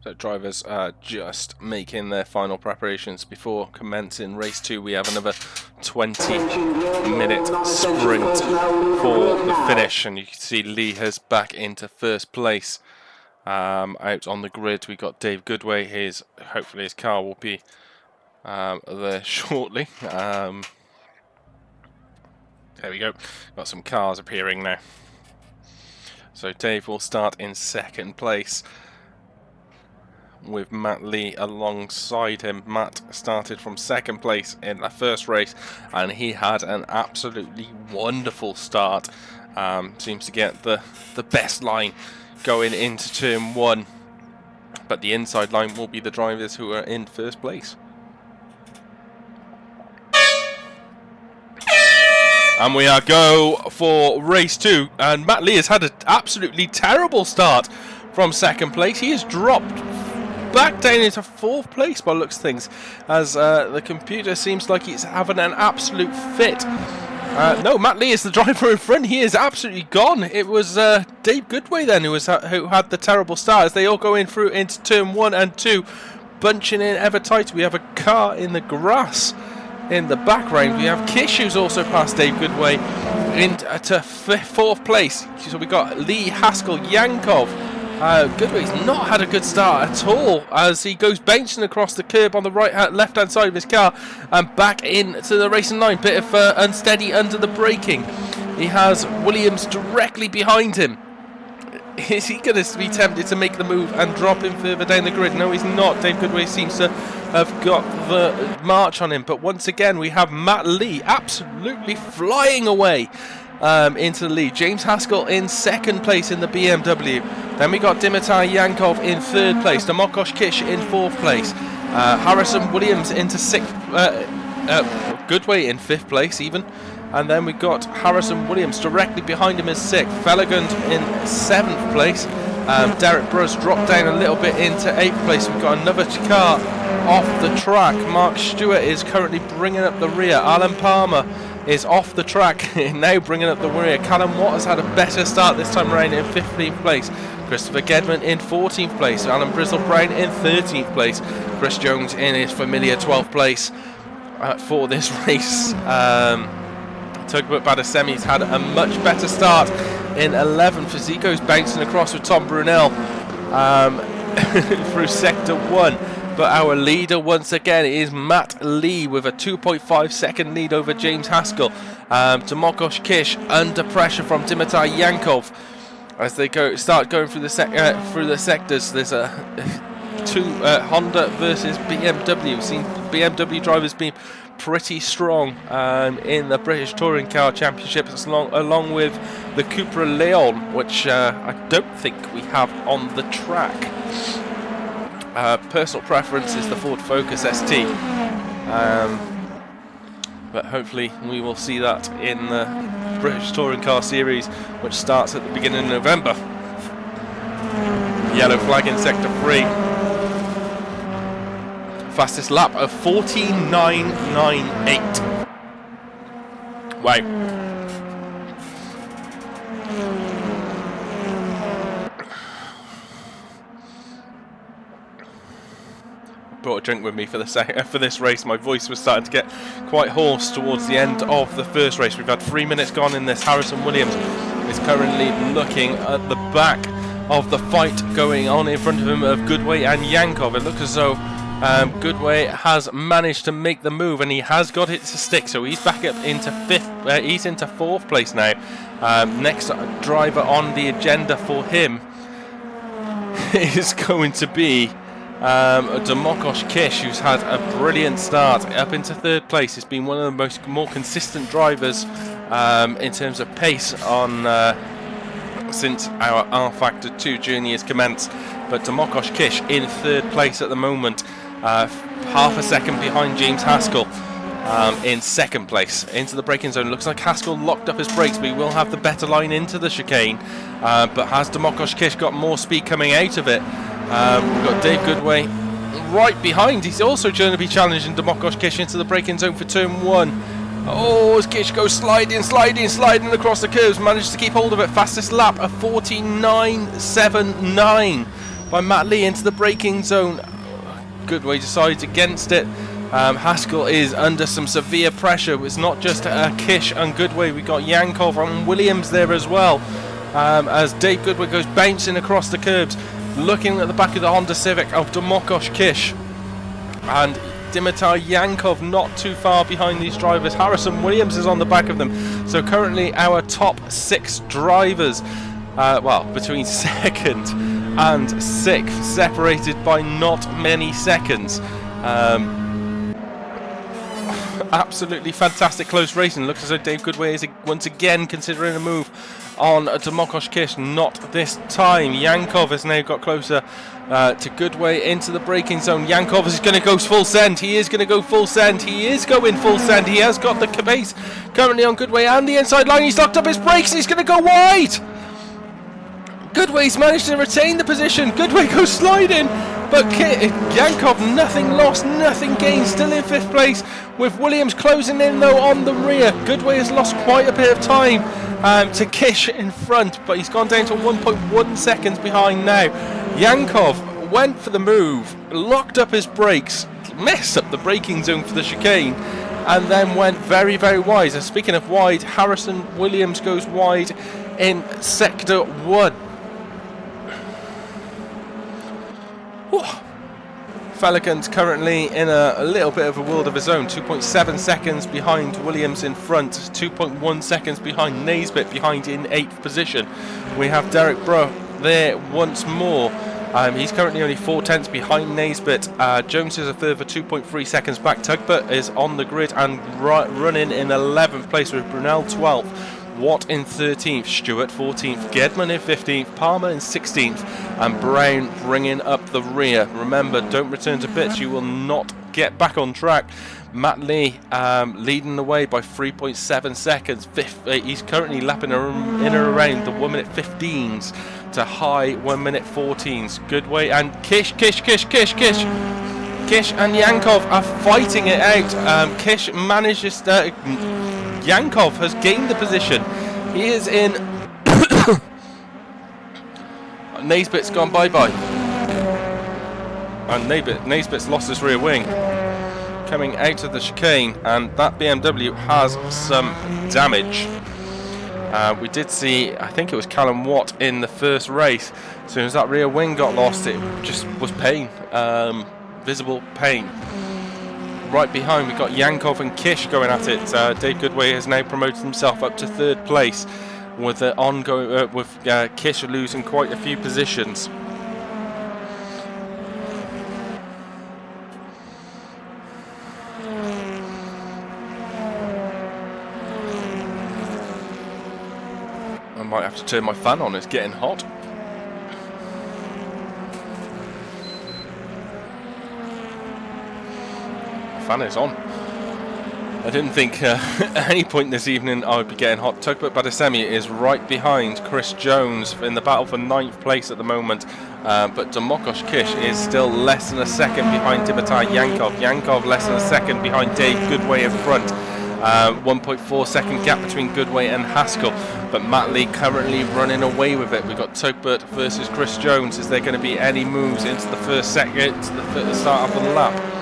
So drivers are just making their final preparations before commencing race 2. We have another 20-minute sprint for the finish, and you can see Lee has back into first place. Out on the grid, we got Dave Goodway. Hopefully his car will be there shortly. There we go. Got some cars appearing now. So Dave will start in second place, with Matt Lee alongside him. Matt started from second place in the first race, and he had an absolutely wonderful start. Seems to get the best line going into turn 1, but the inside line will be the drivers who are in first place. And we are go for race 2, and Matt Lee has had an absolutely terrible start from second place. He has dropped back down into 4th place by looks of things, as the computer seems like it's having an absolute fit. No, Matt Lee is the driver in front. He is absolutely gone. It was Dave Goodway then who had the terrible start, as they all go in through into turn 1 and 2, bunching in ever tighter. We have a car in the grass in the background. We have Kish, who's also passed Dave Goodway into 4th place. So we got Lee, Haskell, Yankov. Goodway's not had a good start at all, as he goes bouncing across the curb on the left hand side of his car and back into the racing line. Bit of unsteady under the braking. He has Williams directly behind him. Is he going to be tempted to make the move and drop him further down the grid? No, he's not. Dave Goodway seems to have got the march on him, but once again we have Matt Lee absolutely flying away into the lead. James Haskell in second place in the BMW. Then we got Dimitar Yankov in 3rd place. Demokosh Kish in 4th place. Harrison Williams into 6th. Goodway in 5th place even. And then we got Harrison Williams directly behind him in 6th. Fellegund in 7th place. Derek Bruss dropped down a little bit into 8th place. We've got another car off the track. Mark Stewart is currently bringing up the rear. Alan Palmer is off the track, now bringing up the rear. Callum Watt has had a better start this time around in 15th place. Christopher Gedman in 14th place. Alan Brizzle-Brown in 13th place. Chris Jones in his familiar 12th place for this race. Tugboat Btcc had a much better start in 11th, as he goes bouncing across with Tom Brunel through sector 1. But our leader once again is Matt Lee with a 2.5 second lead over James Haskell. Demokosh Kish under pressure from Dimitar Yankov as they start going through the sectors. There's a Honda versus BMW. We've seen BMW drivers being pretty strong in the British Touring Car Championships, along with the Cupra Leon, which I don't think we have on the track. Personal preference is the Ford Focus ST, but hopefully we will see that in the British Touring Car Series, which starts at the beginning of November. Yellow flag in sector 3. Fastest lap of 14.998. Wow. brought a drink with me for this race. My voice was starting to get quite hoarse towards the end of the first race. We've had 3 minutes gone in this. Harrison Williams is currently looking at the back of the fight going on in front of him of Goodway and Yankov. It looks as though Goodway has managed to make the move, and he has got it to stick, so he's back up into he's into 4th place now. Next driver on the agenda for him is going to be Demokos Kish, who's had a brilliant start up into 3rd place. He's been one of the more consistent drivers in terms of pace on since our rFactor 2 journey has commenced. But Demokos Kish in 3rd place at the moment, half a second behind James Haskell in 2nd place. Into the braking zone. Looks like Haskell locked up his brakes, but he will have the better line into the chicane. But has Demokos Kish got more speed coming out of it? We've got Dave Goodway right behind. He's also going to be challenging Demokos Kish into the braking zone for turn 1. Oh, as Kish goes sliding across the curves, managed to keep hold of it. Fastest lap of 49.79 by Matt Lee into the braking zone. Goodway decides against it. Haskell is under some severe pressure. It's not just Kish and Goodway. We've got Yankov and Williams there as well. As Dave Goodway goes bouncing across the curbs, looking at the back of the Honda Civic of Demokos Kish. And Dimitar Yankov not too far behind these drivers. Harrison Williams is on the back of them. So currently our top 6 drivers, between 2nd and 6th, separated by not many seconds. Absolutely fantastic close racing. Looks as though Dave Goodway is once again considering a move on Demokos Kish. Not this time. Yankov has now got closer to Goodway into the braking zone. Yankov is going to go full send. He is going to go full send. He is going full send. He has got the base currently on Goodway and the inside line. He's locked up his brakes. He's going to go wide. Goodway's managed to retain the position. Goodway goes sliding, but Yankov, nothing lost, nothing gained, still in 5th place, with Williams closing in though on the rear. Goodway has lost quite a bit of time to Kish in front, but he's gone down to 1.1 seconds behind now. Yankov went for the move, locked up his brakes, messed up the braking zone for the chicane, and then went very, very wide. And speaking of wide, Harrison Williams goes wide in sector 1. Felican's currently in a little bit of a world of his own. 2.7 seconds behind Williams in front, 2.1 seconds behind Naisbitt behind in 8th position. We have Derek Brough there once more. He's currently only 4/10 behind Naisbitt. Jones is a further 2.3 seconds back. Tugbert is on the grid and running in 11th place with Brunel 12th. Watt in 13th, Stewart 14th, Gedman in 15th, Palmer in 16th, and Brown bringing up the rear. Remember, don't return to pits, you will not get back on track. Matt Lee leading the way by 3.7 seconds. He's currently lapping in and around the 1 minute 15s to high 1 minute 14s. Goodway and Kish and Yankov are fighting it out. Kish manages to... Yankov has gained the position. He is in... Naisbitt's gone bye-bye. And Naisbitt's lost his rear wing. Coming out of the chicane, and that BMW has some damage. We did see, I think it was Callum Watt in the first race. As soon as that rear wing got lost, it just was pain. Visible pain. Right behind, we've got Yankov and Kish going at it. Dave Goodway has now promoted himself up to 3rd place, with the ongoing with Kish losing quite a few positions. I might have to turn my fan on. It's getting hot. Fan is on. I didn't think at any point this evening I would be getting hot. Tugbert Badasemi is right behind Chris Jones in the battle for 9th place at the moment, but Demokos Kish is still less than a second behind Dimitar Yankov. Yankov less than a second behind Dave Goodway in front. 1.4 second gap between Goodway and Haskell, but Matt Lee currently running away with it. We've got Topert versus Chris Jones. Is there going to be any moves into the first second, to the start of the lap?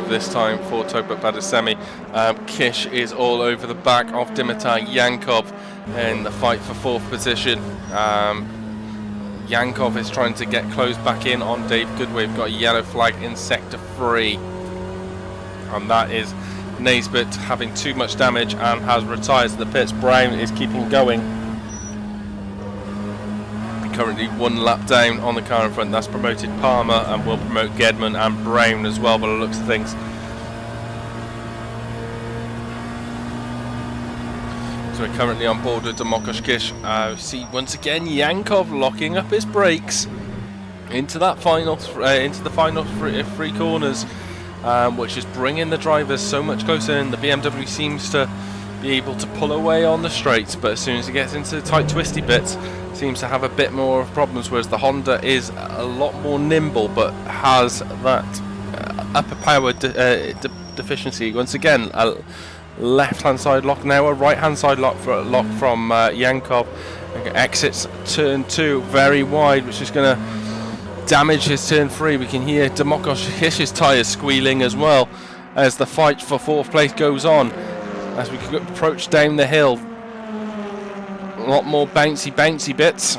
This time for Topert Btcc. Kish is all over the back of Dimitar Yankov in the fight for 4th position. Yankov is trying to get close back in on Dave Goodway. We've got a yellow flag in sector 3, and that is Naisbitt having too much damage and has retired to the pits. Brown is keeping going. Currently 1 lap down on the car in front. That's promoted Palmer and will promote Gedman and Brown as well by the looks of things. So we're currently on board with Domokos Kish. See once again Yankov locking up his brakes into that final, into the final three corners, which is bringing the drivers so much closer in. The BMW seems to be able to pull away on the straights, but as soon as it gets into the tight twisty bits, seems to have a bit more of problems, whereas the Honda is a lot more nimble but has that upper power deficiency. Once again, a left hand side lock now, a right hand side lock from Yankov. Exits turn 2 very wide, which is going to damage his turn 3. We can hear Domokos Kish's tyres squealing as well as the fight for 4th place goes on. As we approach down the hill, a lot more bouncy bits.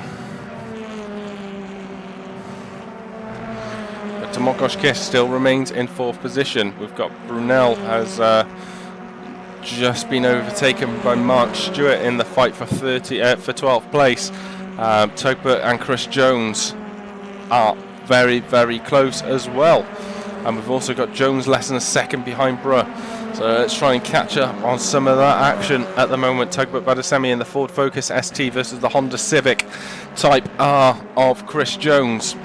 But Domokos Kish still remains in 4th position. We've got Brunel has just been overtaken by Mark Stewart in the fight for 12th place. Topert and Chris Jones are very, very close as well. And we've also got Jones less than a second behind Bruh. So let's try and catch up on some of that action at the moment. Topert Btcc in the Ford Focus ST versus the Honda Civic Type R of Chris Jones.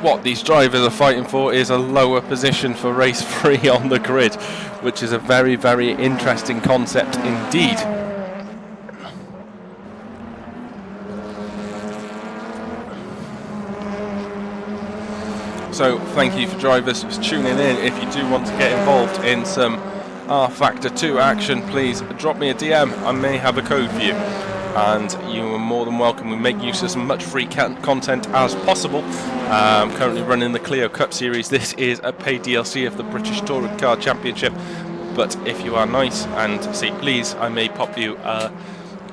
What these drivers are fighting for is a lower position for race 3 on the grid, which is a very, very interesting concept indeed. So thank you for drivers for tuning in. If you do want to get involved in some rFactor 2 action, please drop me a DM. I may have a code for you, and you are more than welcome. We make use of as much free content as possible. Currently running the Clio Cup Series. This is a paid DLC of the British Touring Car Championship, but if you are nice and say please, I may pop you a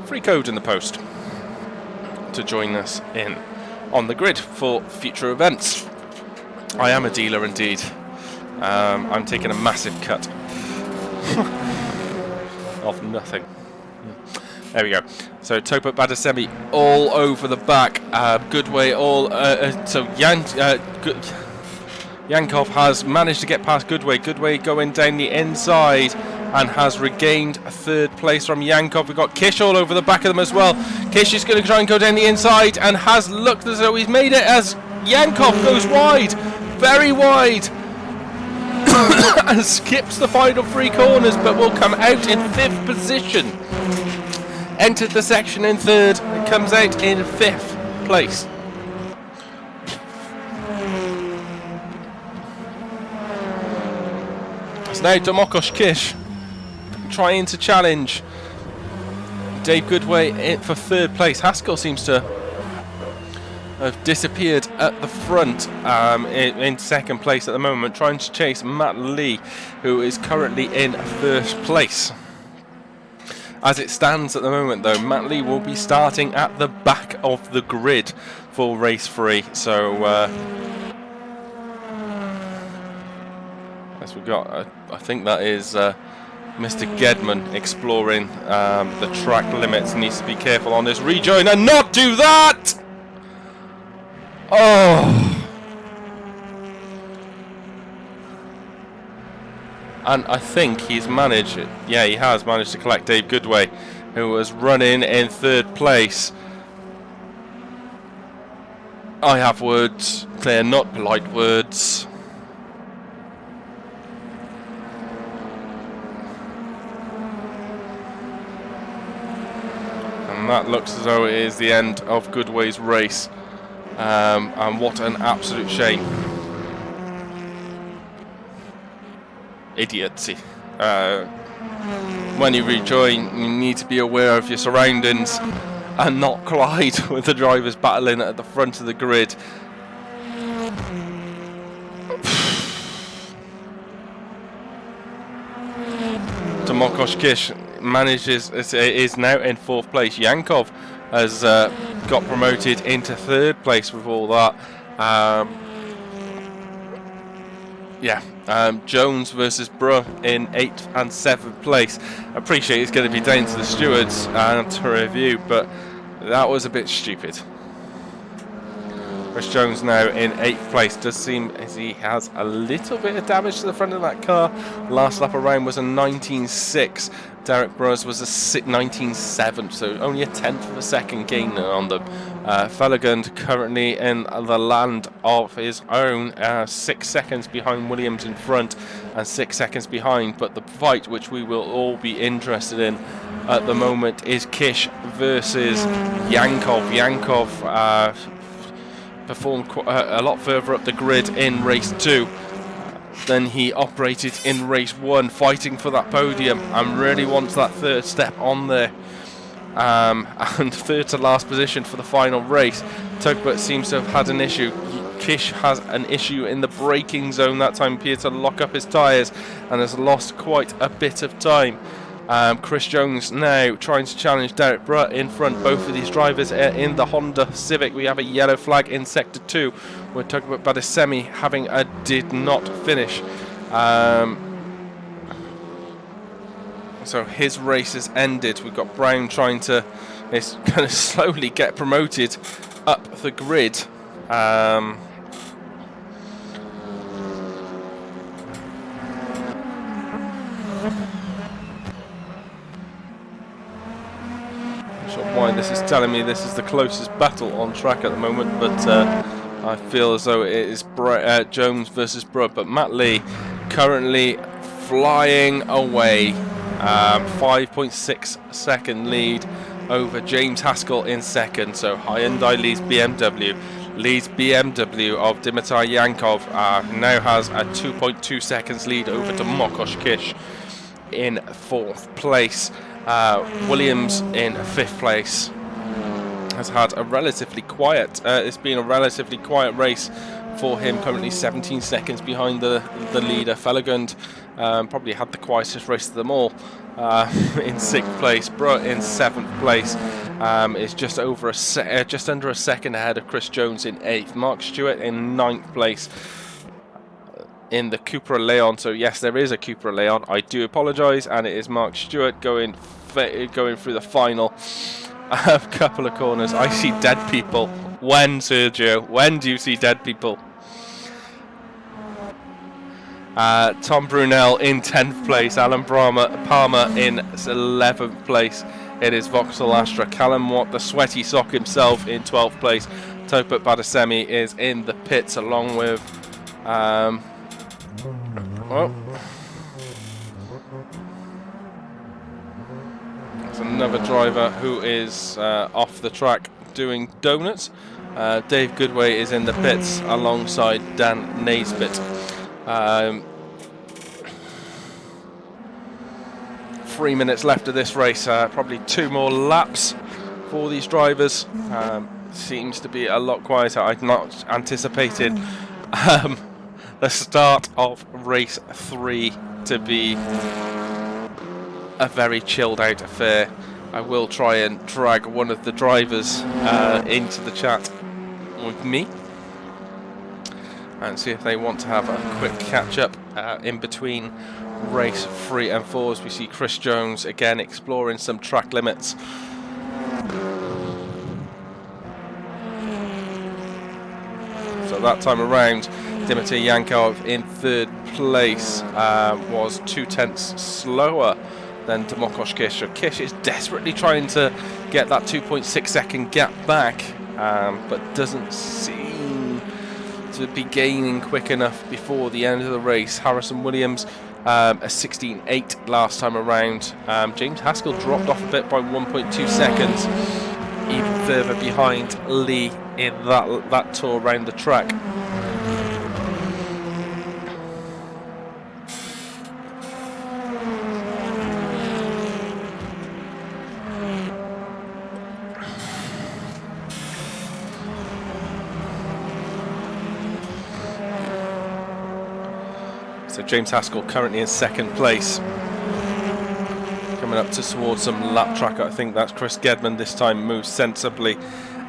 free code in the post to join us in on the grid for future events. I am a dealer indeed. I'm taking a massive cut of nothing. There we go. So Topert Btcc all over the back. Goodway all. So Yankov has managed to get past Goodway. Goodway going down the inside and has regained 3rd place from Yankov. We've got Kish all over the back of them as well. Kish is going to try and go down the inside and has looked as though he's made it as Yankov goes wide. Very wide and skips the final 3 corners, but will come out in 5th position. Entered the section in 3rd and comes out in 5th place. It's now Domokos Kish trying to challenge Dave Goodway for 3rd place. Haskell seems to have disappeared at the front in 2nd place at the moment, trying to chase Matt Lee, who is currently in 1st place. As it stands at the moment though, Matt Lee will be starting at the back of the grid for race 3. So as we got, I think that is Mr. Gedman exploring the track limits. Needs to be careful on this rejoin and not do that! Oh! And I think he's managed, yeah, he has managed to collect Dave Goodway, who was running in 3rd place. I have words, they're not polite words. And that looks as though it is the end of Goodway's race. And what an absolute shame. Idiocy. When you rejoin, you need to be aware of your surroundings and not collide with the drivers battling at the front of the grid. Dmytro Kish manages, is now in 4th place. Yankov has got promoted into 3rd place with all that. Jones versus Bruh in 8th and 7th place. I appreciate it's going to be down to the stewards to review, but that was a bit stupid. Chris Jones now in 8th place. Does seem as he has a little bit of damage to the front of that car. Last lap around was a 19.6. Derek Bruh's was a 19.7, so only a 1/10 of a second gain on them. Fellegund currently in the land of his own, 6 seconds behind Williams in front and 6 seconds behind. But the fight which we will all be interested in at the moment is Kish versus Yankov. Yankov performed a lot further up the grid in race 2 than he operated in race 1, fighting for that podium and really wants that 3rd step on there. And 3rd to last position for the final race. Tugbut seems to have had an issue. Kish has an issue in the braking zone. That time appeared to lock up his tyres and has lost quite a bit of time. Chris Jones now trying to challenge Derek Bruh in front. Both of these drivers are in the Honda Civic. We have a yellow flag in sector 2. We're talking about Btcc having a did not finish. So his race has ended. We've got Brown trying to kind of slowly get promoted up the grid. Why this is telling me this is the closest battle on track at the moment, but I feel as though it is Jones versus Bruh. But Matt Lee currently flying away, 5.6 second lead over James Haskell in 2nd. So Hyundai leads BMW of Dimitar Yankov, now has a 2.2 seconds lead over Dmytro Kish in 4th place. Williams in 5th place has had a relatively quiet, it's been a relatively quiet race for him, currently 17 seconds behind the leader. Fellegund probably had the quietest race of them all, in 6th place. Bruh in 7th place is just under a second ahead of Chris Jones in 8th. Mark Stewart in 9th place in the Cupra Leon. So yes, there is a Cupra Leon, I do apologise, and it is Mark Stewart going through the final couple of corners. I see dead people. When, Sergio? When do you see dead people? Tom Brunel in 10th place. Alan Palmer in 11th place. It is Vauxhall Astra. Callum Watt, the sweaty sock himself, in 12th place. Toput Btcc is in the pits along with there's another driver who is off the track doing donuts. Dave Goodway is in the pits alongside Dan Naisbitt. 3 minutes left of this race, probably 2 more laps for these drivers. Seems to be a lot quieter. I'd not anticipated the start of race 3 to be a very chilled out affair. I will try and drag one of the drivers into the chat with me and see if they want to have a quick catch up in between race 3 and 4, as we see Chris Jones again exploring some track limits. So that time around, Dimitar Yankov in 3rd place was 0.2 slower than Dmytro Kish. So Kish is desperately trying to get that 2.6 second gap back, but doesn't seem to be gaining quick enough before the end of the race. Harrison Williams a 16.8 last time around. James Haskell dropped off a bit by 1.2 seconds, even further behind Lee in that tour around the track. So James Haskell currently in second place. Coming up towards some lap track. I think that's Chris Gedman this time moves sensibly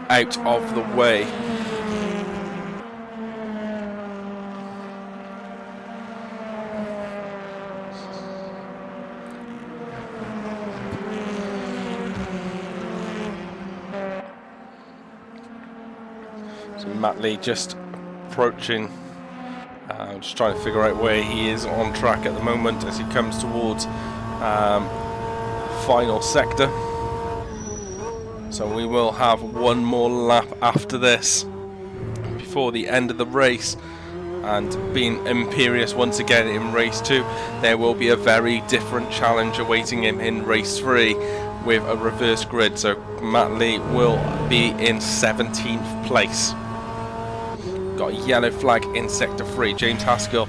out of the way. So Matt Lee just approaching. Just trying to figure out where he is on track at the moment as he comes towards final sector. So we will have one more lap after this before the end of the race. And being imperious once again in race 2, there will be a very different challenge awaiting him in race 3 with a reverse grid. So Matt Lee will be in 17th place. Got a yellow flag in sector 3. James Haskell,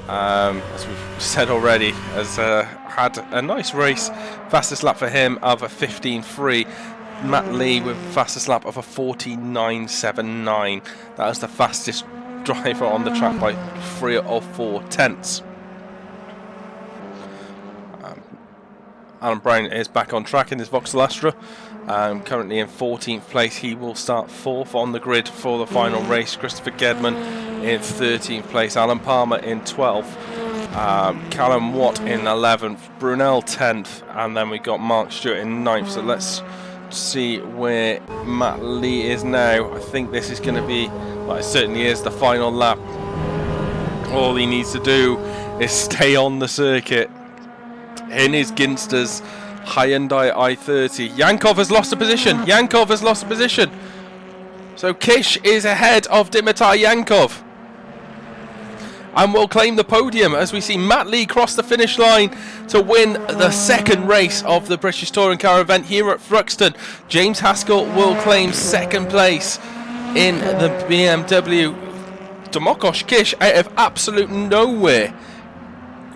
as we've said already, has had a nice race. Fastest lap for him of a 15.3. Matt Lee with the fastest lap of a 49.79. That is the fastest driver on the track by 3 or 4 tenths. Alan Brown is back on track in his Vauxhall Astra. Currently in 14th place. He will start 4th on the grid for the final race. Christopher Gedman in 13th place. Alan Palmer in 12th. Callum Watt in 11th. Brunel 10th. And then we got Mark Stewart in 9th. So let's see where Matt Lee is now. I think this is going to be, well, it certainly is the final lap. All he needs to do is stay on the circuit in his Ginsters Hyundai i30. Yankov has lost a position. Yankov has lost a position. So Kish is ahead of Dimitar Yankov and will claim the podium as we see Matt Lee cross the finish line to win the second race of the British Touring Car event here at Thruxton. James Haskell will claim second place in the BMW. Domokos Kish out of absolute nowhere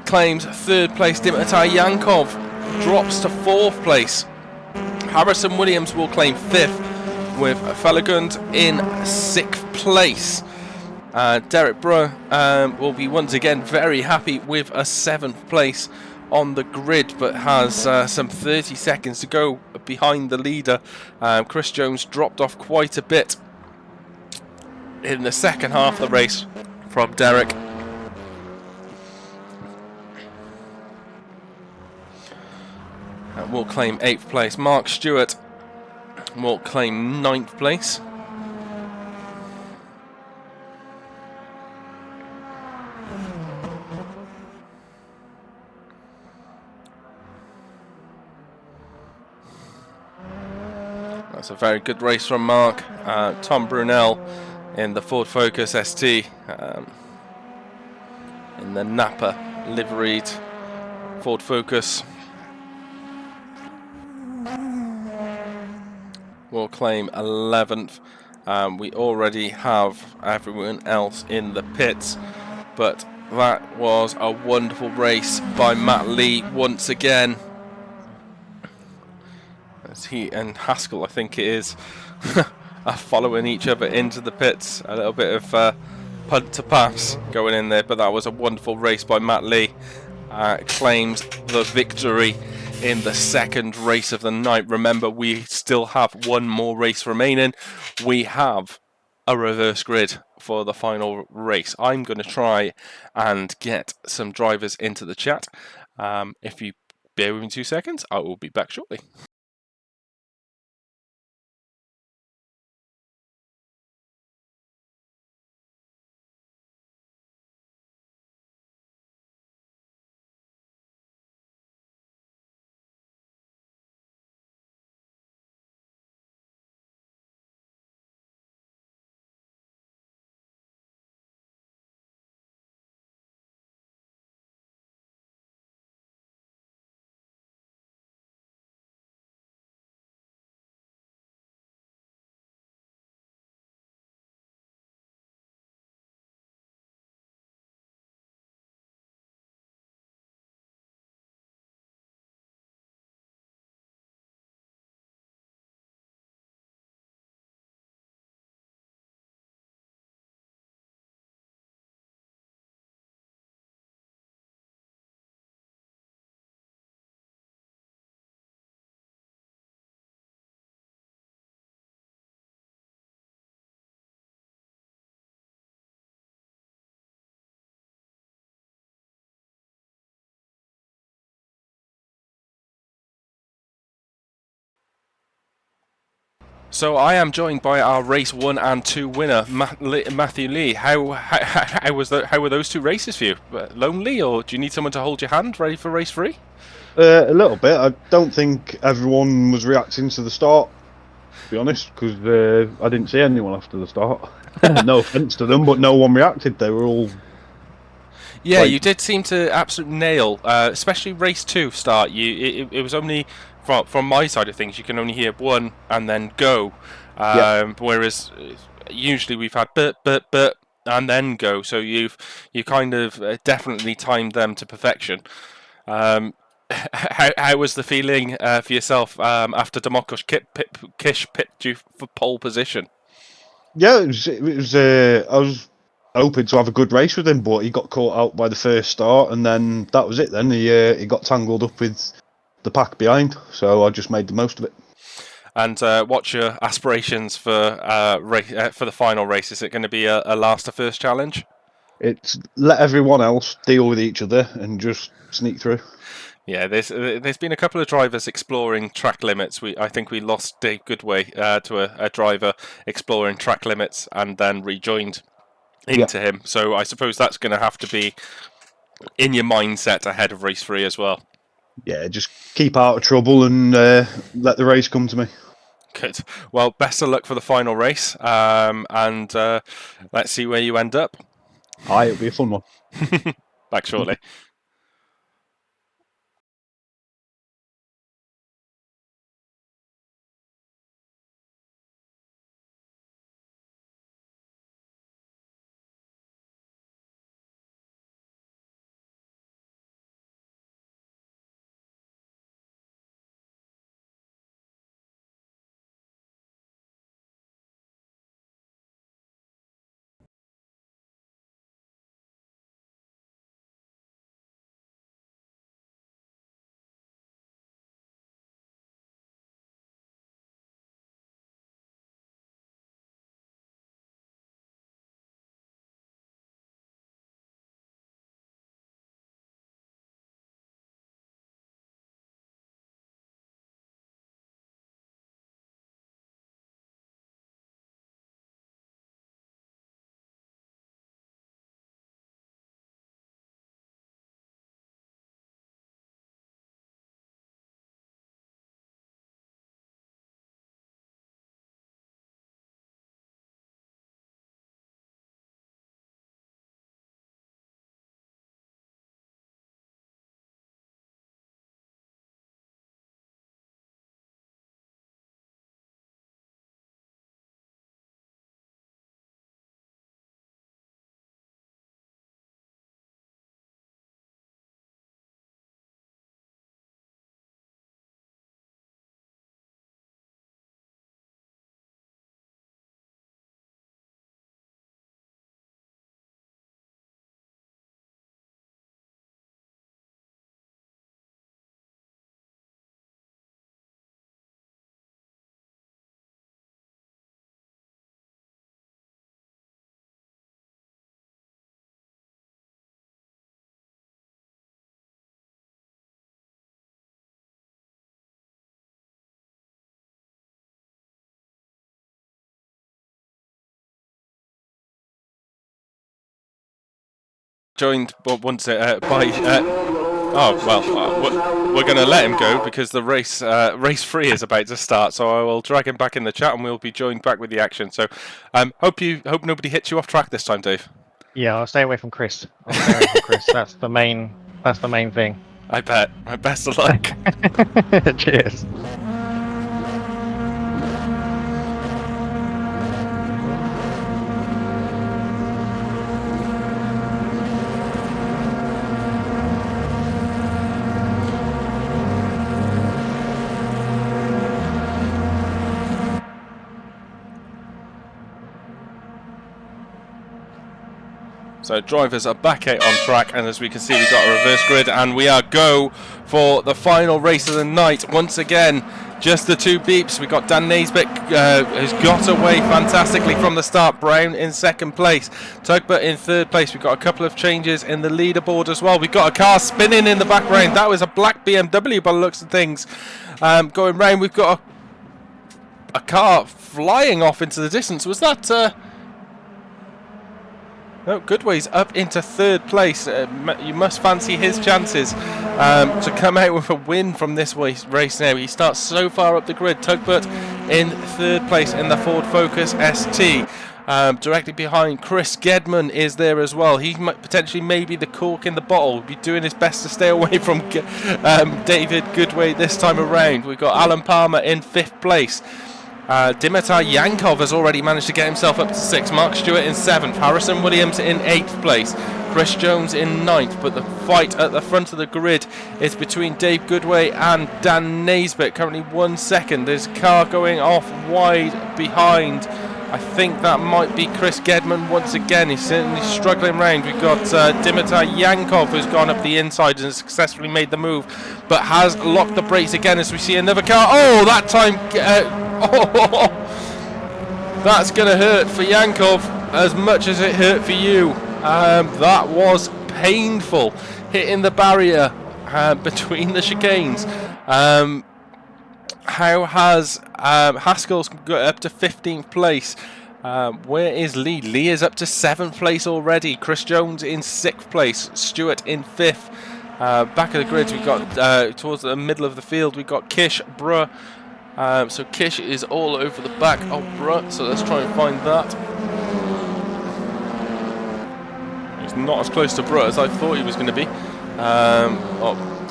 claims third place. Dimitar Yankov drops to 4th place. Harrison Williams will claim 5th, with Felagund in 6th place. Derek Brewer will be once again very happy with a 7th place on the grid, but has some 30 seconds to go behind the leader. Chris Jones dropped off quite a bit in the second half of the race from Derek. Will claim 8th place. Mark Stewart will claim 9th place. That's a very good race from Mark. Tom Brunel in the Ford Focus ST in the Napa liveried Ford Focus will claim 11th. We already have everyone else in the pits, but that was a wonderful race by Matt Lee once again. As he and Haskell, I think it is, are following each other into the pits. A little bit of punt to pass going in there, but that was a wonderful race by Matt Lee. Claims the victory in the second race of the night. Remember, we still have one more race remaining. We have a reverse grid for the final race. I'm going to try and get some drivers into the chat. If you bear with me 2 seconds, I will be back shortly. So I am joined by our race 1 and 2 winner, Matthew Lee. How were those two races for you? Lonely, or do you need someone to hold your hand, ready for race 3? A little bit. I don't think everyone was reacting to the start, to be honest, because I didn't see anyone after the start. No offence to them, but no one reacted. They were all... Yeah, you did seem to absolutely nail, especially race 2 start. It was only from my side of things. You can only hear 1 and then go, whereas usually we've had but and then go. So you kind of definitely timed them to perfection. How was the feeling for yourself after Demokosh Kish pipped you for pole position? Yeah, it was. I was hoping to have a good race with him, but he got caught out by the first start, and then that was it. Then he got tangled up with the pack behind, so I just made the most of it. And what's your aspirations for the final race? Is it going to be a last to first challenge? It's let everyone else deal with each other and just sneak through. Yeah, there's been a couple of drivers exploring track limits. I think we lost Dave Goodway to a driver exploring track limits and then rejoined into him. So I suppose that's going to have to be in your mindset ahead of race 3 as well. Yeah, just keep out of trouble and let the race come to me. Good. Well, best of luck for the final race, and let's see where you end up. Aye, it'll be a fun one. Back shortly. Joined once by. Oh well, we're going to let him go because the race 3 is about to start. So I will drag him back in the chat, and we'll be joined back with the action. So, hope nobody hits you off track this time, Dave. Yeah, I'll stay away from Chris. That's the main thing. I bet. Best of luck. Cheers. So drivers are back out on track, and as we can see, we've got a reverse grid, and we are go for the final race of the night. Once again, just the two beeps. We've got Dan Naisbitt who's got away fantastically from the start. Brown in second place. Tugbert in third place. We've got a couple of changes in the leaderboard as well. We've got a car spinning in the background. That was a black BMW by the looks of things. Going round, we've got a car flying off into the distance. Was that... No, Goodway's up into 3rd place. You must fancy his chances to come out with a win from this race now. He starts so far up the grid. Tugbert in 3rd place in the Ford Focus ST. Directly behind, Chris Gedman is there as well. He might potentially maybe the cork in the bottle. Be doing his best to stay away from David Goodway this time around. We've got Alan Palmer in 5th place. Dimitar Yankov has already managed to get himself up to 6th. Mark Stewart in 7th. Harrison Williams in 8th place. Chris Jones in 9th. But the fight at the front of the grid is between Dave Goodway and Dan Naisbitt. Currently 1 second. There's a car going off wide behind. I think that might be Chris Gedman once again. He's certainly struggling around. We've got Dimitar Yankov, who's gone up the inside and successfully made the move, but has locked the brakes again as we see another car. Oh, that time... that's going to hurt for Yankov as much as it hurt for you. That was painful, hitting the barrier between the chicanes. How has Haskell's got up to 15th place? Where is Lee? Lee is up to 7th place already. Chris Jones in 6th place. Stewart in 5th. Back of the grids, we've got towards the middle of the field, we've got Kish, Bruh. So Kish is all over the back of Bruh. So let's try and find that. He's not as close to Bruh as I thought he was going to be.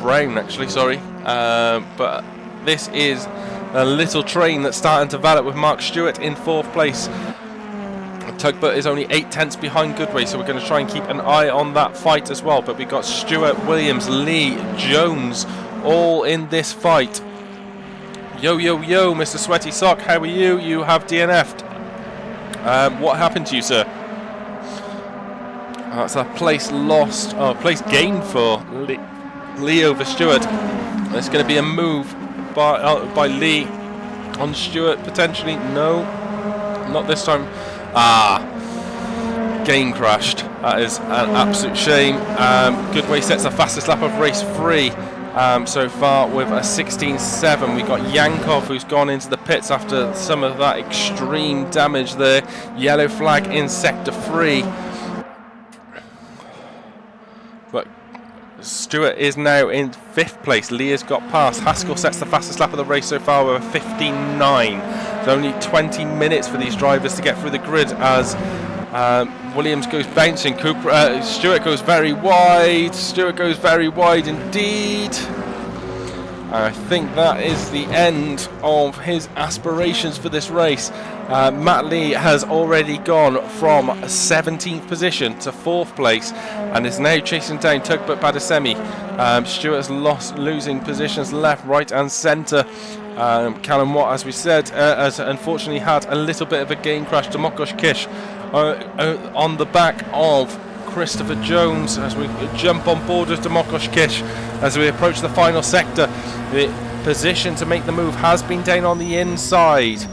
Brown actually, sorry. But this is a little train that's starting to develop with Mark Stewart in 4th place. Tugbert is only 8 tenths behind Goodway, so we're going to try and keep an eye on that fight as well. But we've got Stewart, Williams, Lee, Jones, all in this fight. Yo, yo, yo, Mr. Sweaty Sock, how are you? You have DNF'd. What happened to you, sir? That's a place lost, place gained for Lee over Stewart. There's going to be a move by Lee on Stewart potentially. No, not this time. Game crashed. That is an absolute shame. Goodway sets the fastest lap of race 3 so far with a 16.7. We've got Yankov, who's gone into the pits after some of that extreme damage there. Yellow flag in sector 3. But Stewart is now in 5th place. Lee has got past. Haskell sets the fastest lap of the race so far with a 15.9. It's only 20 minutes for these drivers to get through the grid as Williams goes bouncing. Stewart goes very wide. Stewart goes very wide indeed. I think that is the end of his aspirations for this race. Matt Lee has already gone from 17th position to 4th place and is now chasing down Tugbert Badasemi. Stewart's losing positions left, right and centre. Callum Watt, as we said, has unfortunately had a little bit of a game crash. Demokosh Kish on the back of Christopher Jones as we jump on board with Demokosh Kish as we approach the final sector. The position to make the move has been down on the inside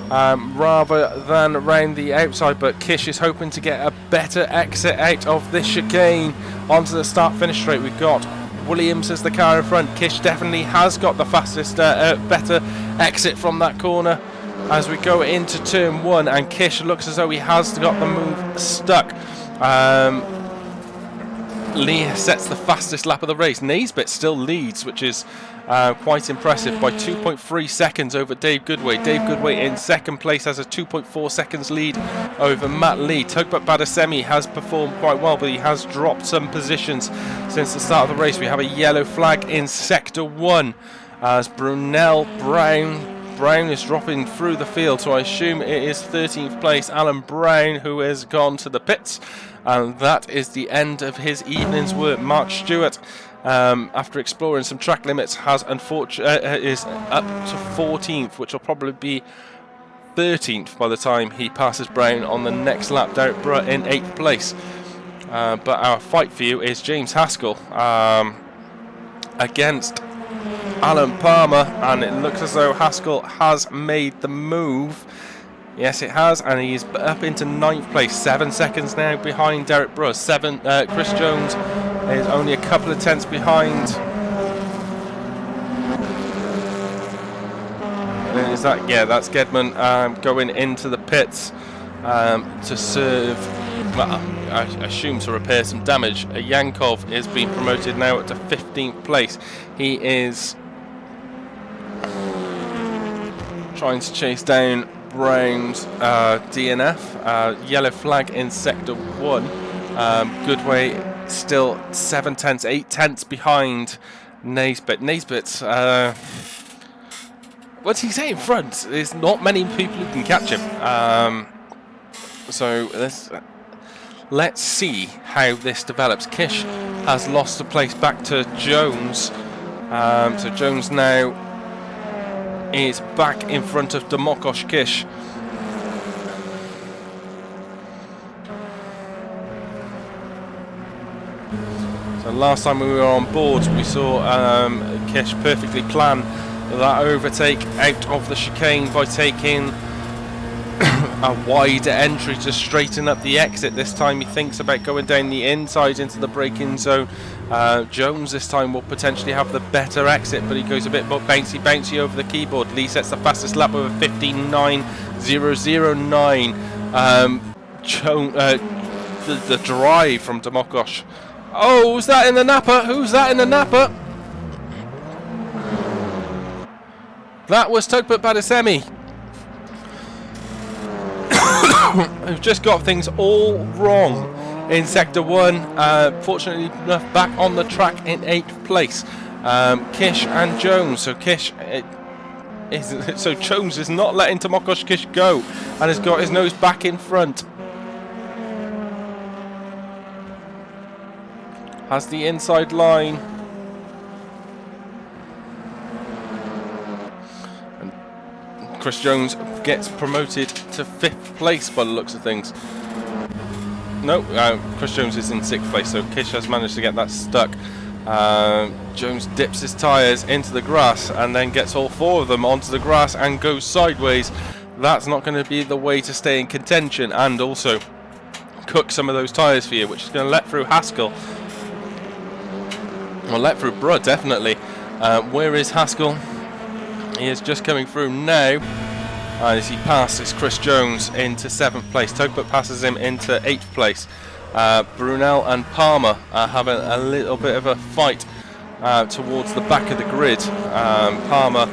rather than around the outside, but Kish is hoping to get a better exit out of this chicane onto the start-finish straight. We've got Williams as the car in front. Kish definitely has got the fastest, better exit from that corner as we go into turn 1, and Kish looks as though he has got the move stuck. Lee sets the fastest lap of the race. Naisbitt still leads, which is quite impressive, by 2.3 seconds over Dave Goodway. Dave Goodway in 2nd place has a 2.4 seconds lead over Matt Lee. Tugbert Badasemi has performed quite well, but he has dropped some positions since the start of the race. We have a yellow flag in sector 1 as Brown is dropping through the field, so I assume it is 13th place Alan Brown who has gone to the pits, and that is the end of his evening's work. Mark Stewart, after exploring some track limits, is up to 14th, which will probably be 13th by the time he passes Brown on the next lap. Derek Brutt in 8th place. But our fight for you is James Haskell against Alan Palmer, and it looks as though Haskell has made the move. Yes, it has, and he's up into 9th place, 7 seconds now behind Derek Bruss. Chris Jones is only a couple of tenths behind. There's that? Yeah, that's Gedman going into the pits to serve, well, I assume to repair some damage. Yankov is being promoted now to 15th place. He is trying to chase down Brown's DNF. Yellow flag in sector 1. Goodway still 7/10, 8/10 behind Naisbitt. Naisbitt, what's he say in front? There's not many people who can catch him. So let's see how this develops. Kish has lost the place back to Jones. So Jones now is back in front of Domokos Kish. So last time we were on board, we saw Kish perfectly plan that overtake out of the chicane by taking a wider entry to straighten up the exit. This time he thinks about going down the inside into the braking zone. Jones this time will potentially have the better exit, but he goes a bit more bouncy over the keyboard. Lee sets the fastest lap with a 59.009. The drive from Domokos. Oh, who's that in the napper? Who's that in the napper? That was Tugbut Badasemi. Who've just got things all wrong in Sector 1. Fortunately enough, back on the track in 8th place. Kish and Jones. So Jones is not letting Domokos Kish go and has got his nose back in front. Has the inside line. And Chris Jones gets promoted to 5th place by the looks of things. No, Chris Jones is in 6th place, so Kish has managed to get that stuck. Jones dips his tyres into the grass and then gets all 4 of them onto the grass and goes sideways. That's not going to be the way to stay in contention and also cook some of those tyres for you, which is going to let through Haskell. Well, let through Brudd, definitely. Where is Haskell? He is just coming through now. As he passes Chris Jones into 7th place. Tugbut passes him into 8th place. Brunel and Palmer are having a little bit of a fight towards the back of the grid. Palmer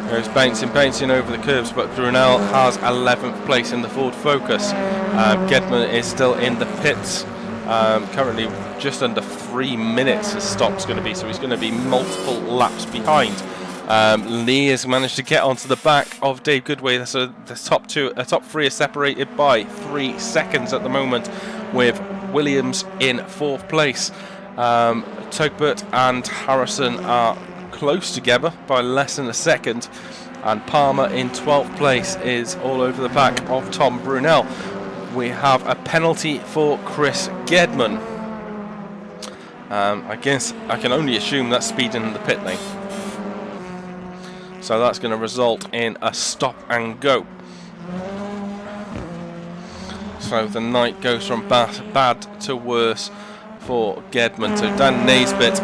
goes bouncing over the curbs, but Brunel has 11th place in the Ford Focus. Gedman is still in the pits. Currently just under 3 minutes his stop's going to be, so he's going to be multiple laps behind. Lee has managed to get onto the back of Dave Goodway, so the top 3 are separated by 3 seconds at the moment, with Williams in 4th place. Tugbut and Harrison are close together by less than a second, and Palmer in 12th place is all over the back of Tom Brunel. We have a penalty for Chris Gedman. I guess I can only assume that's speeding in the pit lane. So that's going to result in a stop and go. So the night goes from bad to worse for Gedman. So Dan Naisbitt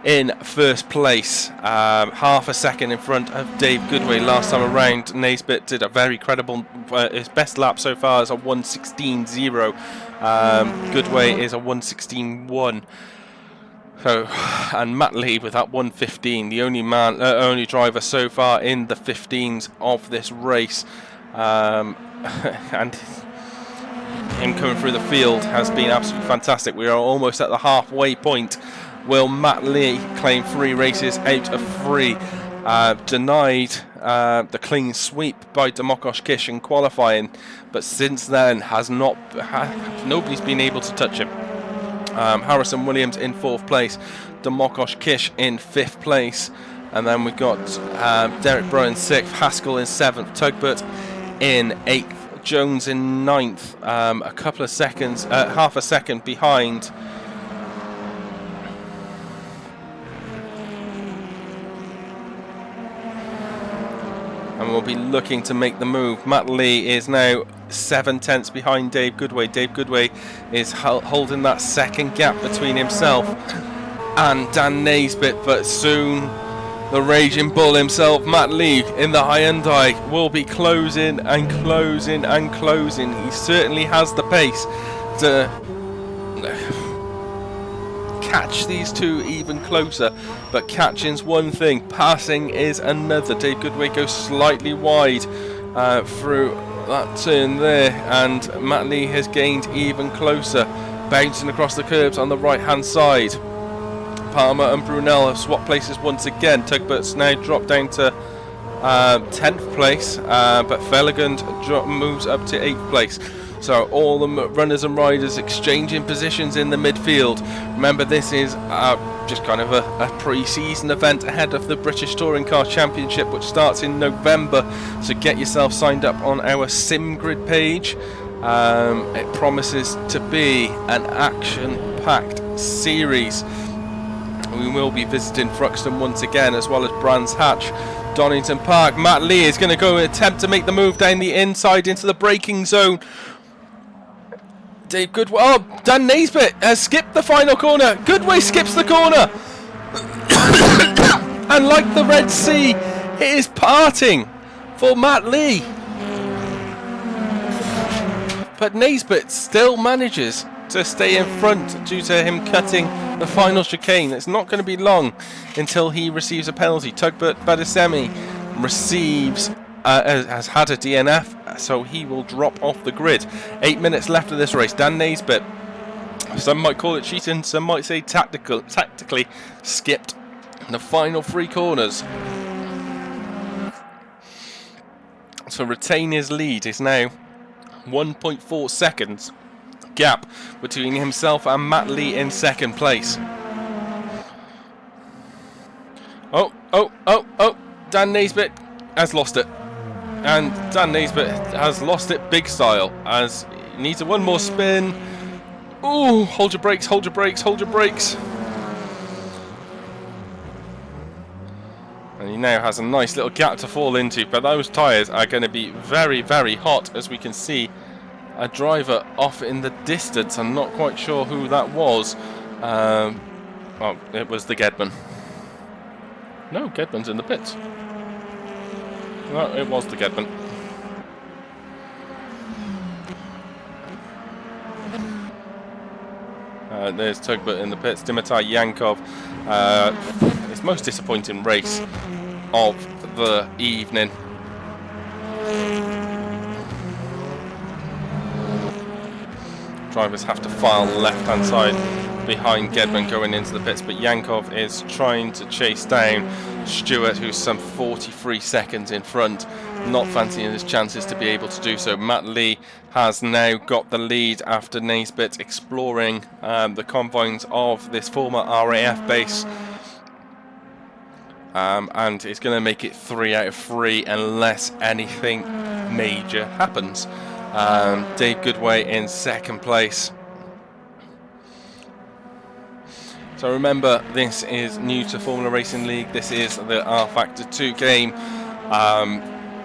in 1st place, half a second in front of Dave Goodway last time around. Naisbitt did a very credible, his best lap so far is a 1:16.0. Goodway is a 1:16.1. So, and Matt Lee with that 1:15, the only driver so far in the 15s of this race, and him coming through the field has been absolutely fantastic. We are almost at the halfway point. Will Matt Lee claim 3 races out of 3? Denied the clean sweep by Domokos Kish in qualifying, but since then nobody's been able to touch him. Harrison Williams in 4th place, Domokos Kish in 5th place, and then we've got Derek Brown in 6th, Haskell in 7th, Tugbut in 8th, Jones in 9th, a couple of seconds, half a second behind. And we'll be looking to make the move. Matt Lee is now 7/10 behind Dave Goodway. Dave Goodway is holding that second gap between himself and Dan Naisbitt, but soon The Raging Bull himself, Matt Lee, in the Hyundai, will be closing and closing and closing. He certainly has the pace to catch these two even closer, but catching's one thing, passing is another. Dave Goodway goes slightly wide through that turn there, and Matt Lee has gained even closer, bouncing across the curbs on the right hand side. Palmer and Brunel have swapped places once again. Tugbert's now dropped down to 10th place, but Fellegund moves up to 8th place. So all the runners and riders exchanging positions in the midfield. Remember, this is just kind of a pre-season event ahead of the British Touring Car Championship, which starts in November. So get yourself signed up on our SimGrid page. It promises to be an action-packed series. We will be visiting Thruxton once again, as well as Brands Hatch, Donington Park. Matt Lee is going to go and attempt to make the move down the inside into the braking zone. Dave Goodway, oh, Dan Naisbitt has skipped the final corner. Goodway skips the corner. And like the Red Sea, it is parting for Matt Lee. But Naisbitt still manages to stay in front due to him cutting the final chicane. It's not going to be long until he receives a penalty. Tugbert Badisemi receives has had a DNF, so he will drop off the grid. 8 minutes left of this race. Dan Naisbitt, some might call it cheating, some might say tactically skipped the final 3 corners. To retain his lead is now 1.4 seconds gap between himself and Matt Lee in second place. Oh, Dan Naisbitt has lost it. And Dan Naisbitt has lost it big style, as he needs one more spin. Ooh, hold your brakes, hold your brakes, hold your brakes. And he now has a nice little gap to fall into, but those tyres are going to be very, very hot, as we can see a driver off in the distance. I'm not quite sure who that was. Oh, it was the Gedman. No, Gedman's in the pits. No, it was the Gedman. There's Tugbert in the pits. Dimitar Yankov. His most disappointing race of the evening. Drivers have to file left-hand side behind Gedman going into the pits, but Yankov is trying to chase down Stewart, who's some 43 seconds in front, not fancying his chances to be able to do so. Matt Lee has now got the lead after Naisbitt exploring the confines of this former RAF base, and is going to make it 3 out of 3 unless anything major happens. Dave Goodway in second place. So remember, this is new to Formula Racing League. This is the rFactor 2 game.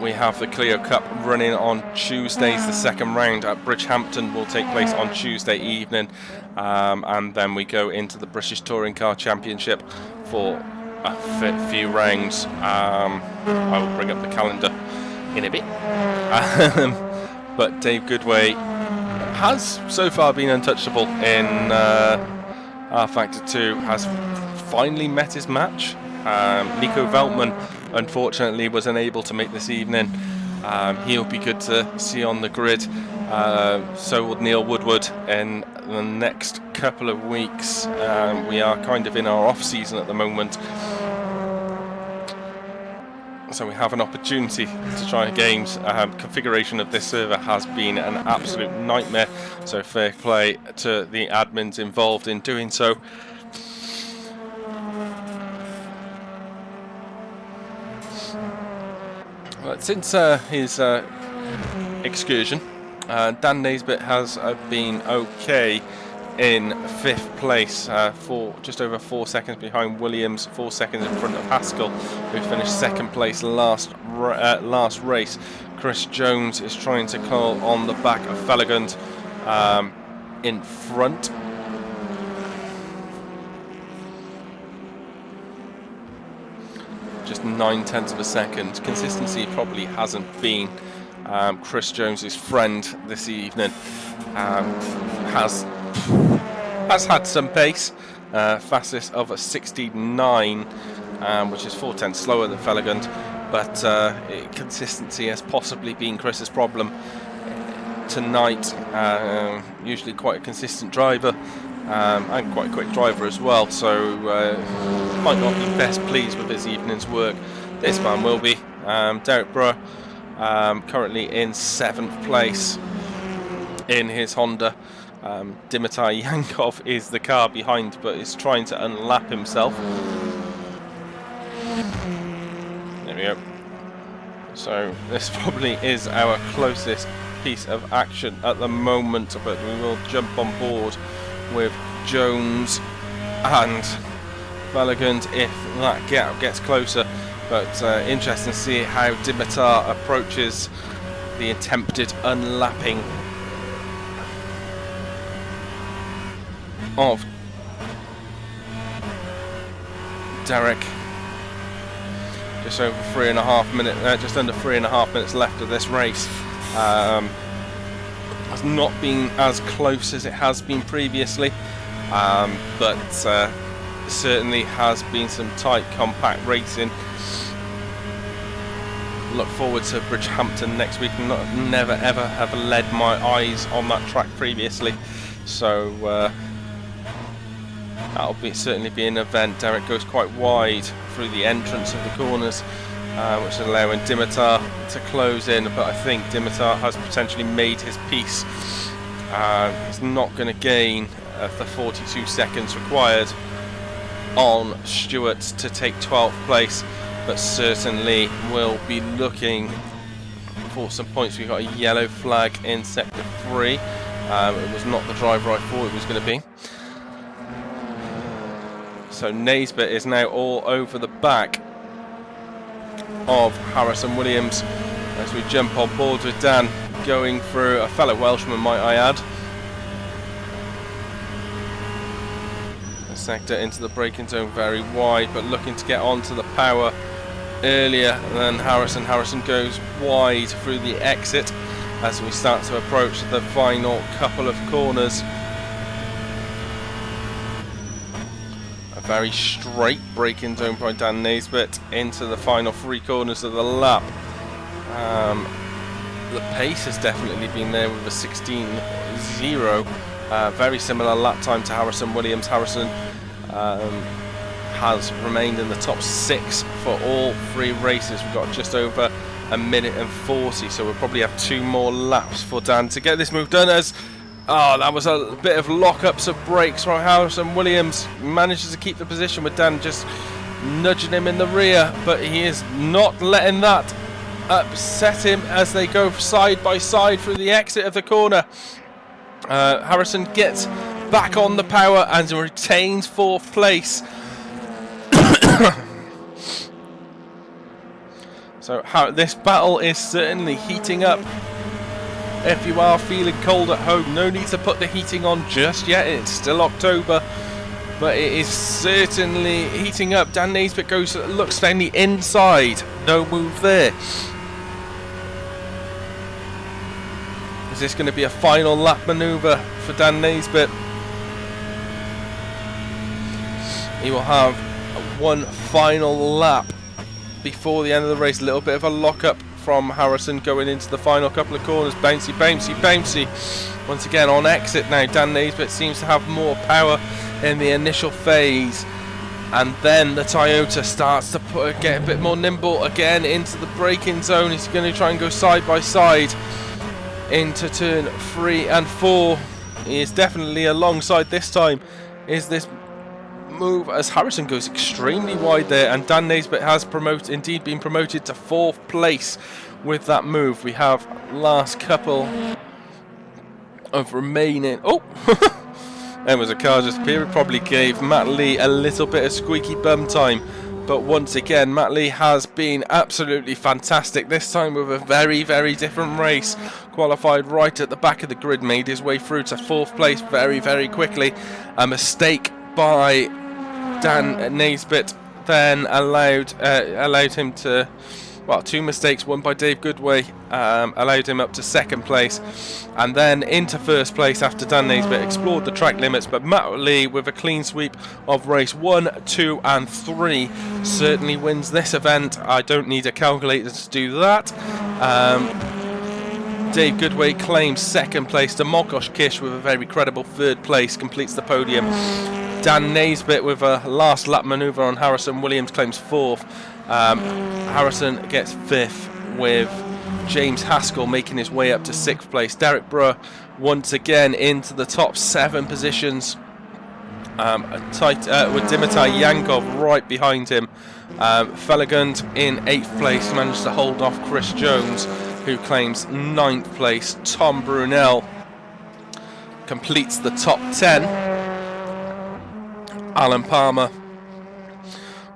We have the Clio Cup running on Tuesdays. The second round at Bridgehampton will take place on Tuesday evening. And then we go into the British Touring Car Championship for a few rounds. I will bring up the calendar in a bit. But Dave Goodway has so far been untouchable in rFactor 2, has finally met his match. Nico Veltman unfortunately was unable to make this evening. He'll be good to see on the grid. So will Neil Woodward in the next couple of weeks. We are kind of in our off season at the moment, so we have an opportunity to try games. Configuration of this server has been an absolute nightmare, so fair play to the admins involved in doing so. But since his excursion, Dan Naisbitt has been okay in 5th place, for just over 4 seconds behind Williams, 4 seconds in front of Haskell, who finished second place last race. Chris Jones is trying to call on the back of Fellegund in front. just 9/10 of a second. Consistency probably hasn't been Chris Jones's friend this evening. Has had some pace, fastest of a 69, which is 4/10 slower than Fellegund, but consistency has possibly been Chris's problem tonight. Usually quite a consistent driver, and quite a quick driver as well, so might not be best pleased with his evening's work. This man will be. Derek Brewer, currently in 7th place in his Honda. Dimitar Yankov is the car behind, but is trying to unlap himself. There we go. So this probably is our closest piece of action at the moment, but we will jump on board with Jones and Fellegund if that gap gets closer. But interesting to see how Dimitar approaches the attempted unlapping of Derek. Just over 3.5 minutes, just under 3.5 minutes left of this race. Has not been as close as it has been previously, but certainly has been some tight, compact racing. Look forward to Bridgehampton next week. Never ever have led my eyes on that track previously, so that'll certainly be an event. Derek goes quite wide through the entrance of the corners, which is allowing Dimitar to close in, but I think Dimitar has potentially made his peace. He's not going to gain the 42 seconds required on Stewart to take 12th place, but certainly will be looking for some points. We've got a yellow flag in sector 3. It was not the driver I thought it was going to be. So Naisbitt is now all over the back of Harrison Williams as we jump on board with Dan, going through a fellow Welshman, might I add. A sector into the braking zone, very wide, but looking to get onto the power earlier than Harrison. Harrison goes wide through the exit as we start to approach the final couple of corners. A very straight braking zone by Dan Naisbitt into the final 3 corners of the lap. The pace has definitely been there with a 16.0. Very similar lap time to Harrison Williams. Harrison has remained in the top 6 for all 3 races. We've got just over 1 minute and 40, so we'll probably have 2 more laps for Dan to get this move done. As that was a bit of lockups of brakes from Harrison Williams. Manages to keep the position with Dan just nudging him in the rear, but he is not letting that upset him as they go side by side through the exit of the corner. Harrison gets back on the power and retains 4th place. So this battle is certainly heating up. If you are feeling cold at home, no need to put the heating on just yet. It's still October, but it is certainly heating up. Dan Naisbitt looks down the inside. No move there. Is this going to be a final lap manoeuvre for Dan Naisbitt? He will have one final lap before the end of the race. A little bit of a lock-up from Harrison going into the final couple of corners. Bouncy, bouncy, bouncy. Once again on exit now. Dan Naisbitt seems to have more power in the initial phase, and then the Toyota starts to get a bit more nimble again into the braking zone. He's going to try and go side by side into turn 3 and 4. He is definitely alongside this time. Is this move as Harrison goes extremely wide there, and Dan Naisbitt has indeed been promoted to 4th place with that move. We have last couple of remaining. Oh, there was a car just appeared. Probably gave Matt Lee a little bit of squeaky bum time, but once again Matt Lee has been absolutely fantastic, this time with a very, very different race. Qualified right at the back of the grid, made his way through to 4th place very, very quickly. A mistake by Dan Naisbitt then allowed him to, well, 2 mistakes, one by Dave Goodway, allowed him up to 2nd place, and then into 1st place after Dan Naisbitt explored the track limits. But Matt Lee, with a clean sweep of race 1, 2 and 3, certainly wins this event. I don't need a calculator to do that. Dave Goodway claims 2nd place. Demolkosh Kish with a very credible 3rd place completes the podium. Dan Naisbitt with a last lap manoeuvre on Harrison Williams claims 4th. Harrison gets 5th, with James Haskell making his way up to 6th place. Derek Bruh once again into the top 7 positions, tight with Dimitar Yankov right behind him. Felagund in 8th place managed to hold off Chris Jones, who claims 9th place. Tom Brunel completes the top 10. Alan Palmer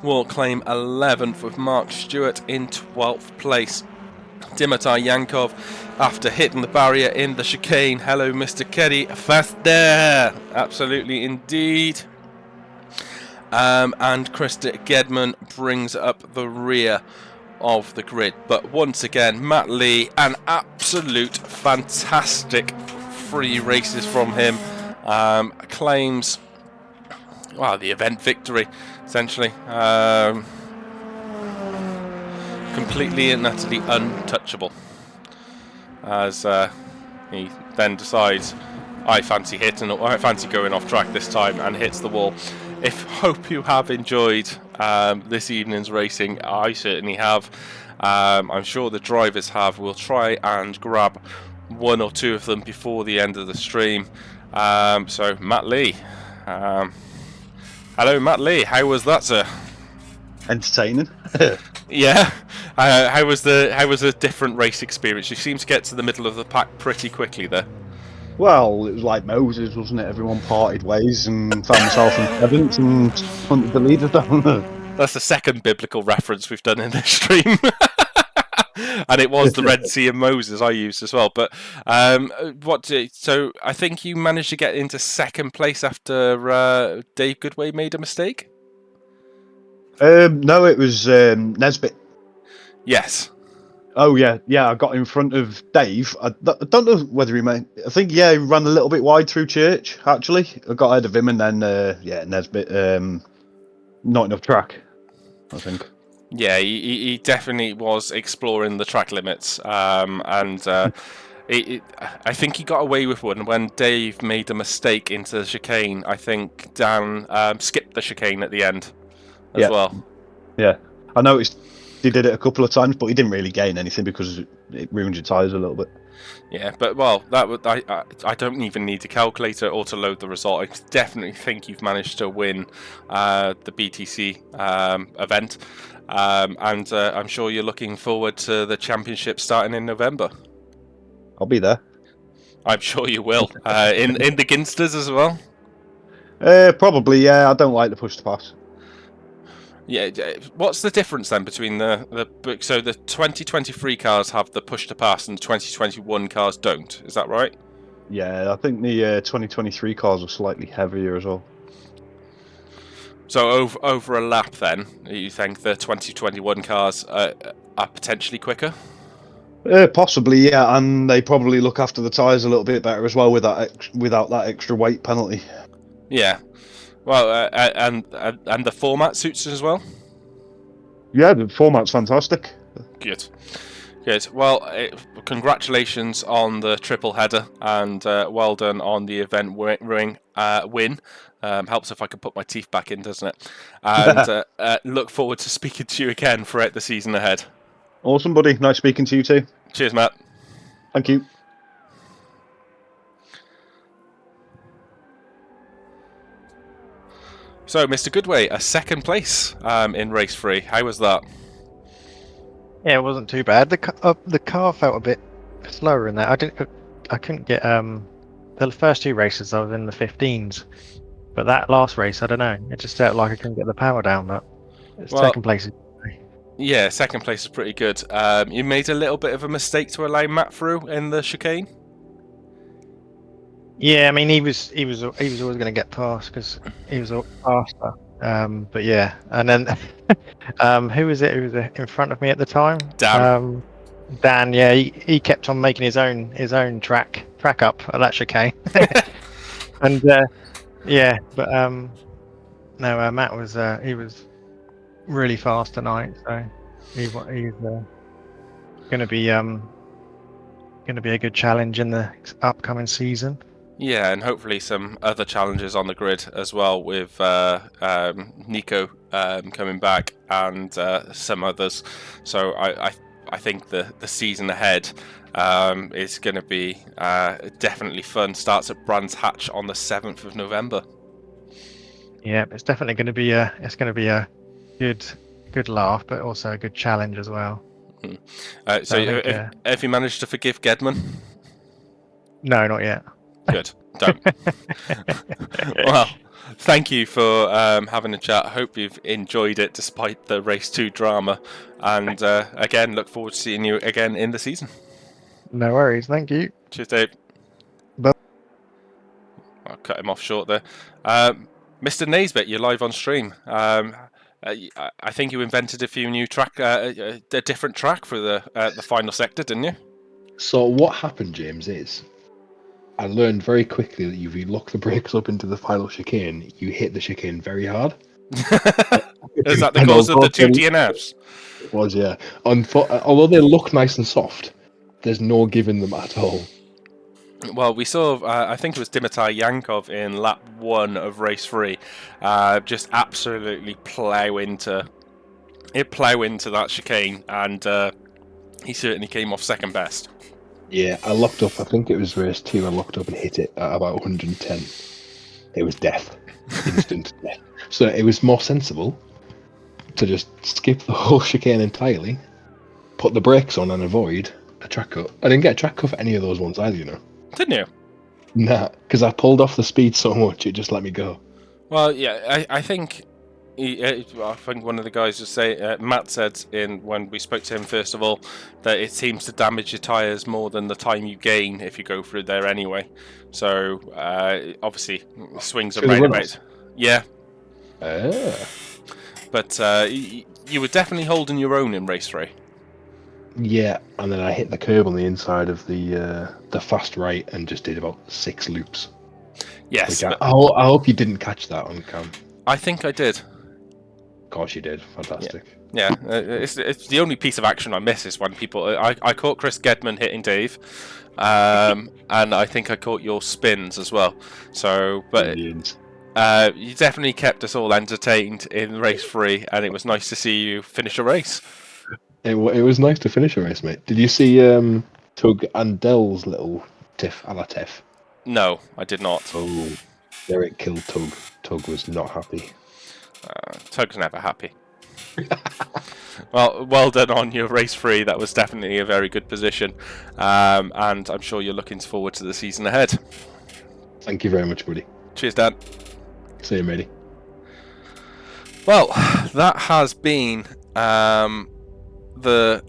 will claim 11th, with Mark Stewart in 12th place. Dimitar Yankov, after hitting the barrier in the chicane, hello Mr. Keddy, fast there, absolutely indeed. And Krista Gedman brings up the rear of the grid. But once again, Matt Lee, an absolute fantastic 3 races from him, claims, well, the event victory, essentially. Completely and utterly untouchable, as he then decides, I fancy going off track this time, and hits the wall. Hope you have enjoyed this evening's racing. I certainly have. I'm sure the drivers have. We'll try and grab 1 or 2 of them before the end of the stream. So Matt Lee, hello Matt Lee, how was that, sir? Entertaining. Yeah. How was a different race experience? You seem to get to the middle of the pack pretty quickly there. Well, it was like Moses, wasn't it? Everyone parted ways and found themselves in 7th and hunted the leaders down. That's the 2nd biblical reference we've done in this stream. And it was the Red Sea of Moses I used as well. But so I think you managed to get into 2nd place after Dave Goodway made a mistake? No, it was Nesbitt. Yes. Oh yeah, I got in front of Dave. I don't know whether he made. I think he ran a little bit wide through Church. Actually, I got ahead of him, and then Nesbitt, not enough track, I think. Yeah, he definitely was exploring the track limits, and I think he got away with one when Dave made a mistake into the chicane. I think Dan skipped the chicane at the end as well. Yeah, I noticed he did it a couple of times, but he didn't really gain anything because it ruined your tyres a little bit. Yeah, but well, that would I don't even need a calculator or to load the result. I definitely think you've managed to win the BTC event, and I'm sure you're looking forward to the championship starting in November. I'll be there. I'm sure you will. In the Ginsters as well. Probably, yeah. I don't like the push to pass. Yeah, what's the difference then between so the 2023 cars have the push to pass and the 2021 cars don't? Is that right? Yeah, I think the 2023 cars are slightly heavier as well. So over a lap, then you think the 2021 cars are potentially quicker? Possibly, yeah, and they probably look after the tyres a little bit better as well without that extra weight penalty. Yeah. Well, and the format suits as well? Yeah, the format's fantastic. Good. Well, congratulations on the triple header, and well done on the event win. Helps if I can put my teeth back in, doesn't it? And look forward to speaking to you again throughout the season ahead. Awesome, buddy. Nice speaking to you too. Cheers, Matt. Thank you. So, Mr. Goodway, a 2nd place in race 3. How was that? Yeah, it wasn't too bad. The car felt a bit slower in that. I couldn't get the first 2 races I was in the 15s, but that last race I don't know. It just felt like I couldn't get the power down. But 2nd place. Yeah, 2nd place is pretty good. You made a little bit of a mistake to allow Matt through in the chicane. Yeah, I mean he was always going to get past because he was faster. But yeah, and then who was it? Who was in front of me at the time? Dan. Dan. Yeah, he kept on making his own track up at that chicane, and yeah, but no, Matt was he was really fast tonight, so he's going to be a good challenge in the upcoming season. Yeah, and hopefully some other challenges on the grid as well, with Nico coming back and some others. So I think the season ahead is going to be definitely fun. Starts at Brands Hatch on the 7th of November. Yeah, it's definitely going to be a good laugh, but also a good challenge as well. So have you managed to forgive Gedman? No, not yet. Good. Don't. Well, thank you for having a chat. I hope you've enjoyed it despite the race 2 drama. And again, look forward to seeing you again in the season. No worries. Thank you. Cheers, Dave. Bye. I'll cut him off short there. Mr. Naisbet, you're live on stream. I think you invented a few new a different track for the final sector, didn't you? So what happened, James, is I learned very quickly that if you lock the brakes up into the final chicane, you hit the chicane very hard. Is that the cause of the 2 DNFs? It was, yeah. Although they look nice and soft, there's no giving them at all. Well, we saw, I think it was Dimitar Yankov in lap 1 of race 3, just absolutely plough into that chicane, and he certainly came off second best. Yeah, I locked up, I think it was race 2, I locked up and hit it at about 110. It was death. Instant death. So it was more sensible to just skip the whole chicane entirely, put the brakes on and avoid a track cut. I didn't get a track cut for any of those ones either, you know. Didn't you? Nah, because I pulled off the speed so much, it just let me go. Well, yeah, I think one of the guys was saying, Matt said when we spoke to him first of all, that it seems to damage your tyres more than the time you gain if you go through there anyway. So obviously swings and roundabouts. Yeah. But you were definitely holding your own in race 3. Yeah, and then I hit the curb on the inside of the fast right and just did about 6 loops. Yes. I hope you didn't catch that on cam. I think I did. Of course you did. Fantastic. Yeah, it's the only piece of action I miss is when people... I caught Chris Gedman hitting Dave, and I think I caught your spins as well. So, but you definitely kept us all entertained in race 3, and it was nice to see you finish a race. It was nice to finish a race, mate. Did you see Tug and Dell's little tiff a la tiff? No, I did not. Oh, Derek killed Tug. Tug was not happy. Tug's never happy. Well done on your race 3. That was definitely a very good position, and I'm sure you're looking forward to the season ahead. Thank you very much, buddy. Cheers, Dan. See you, matey. Well, that has been the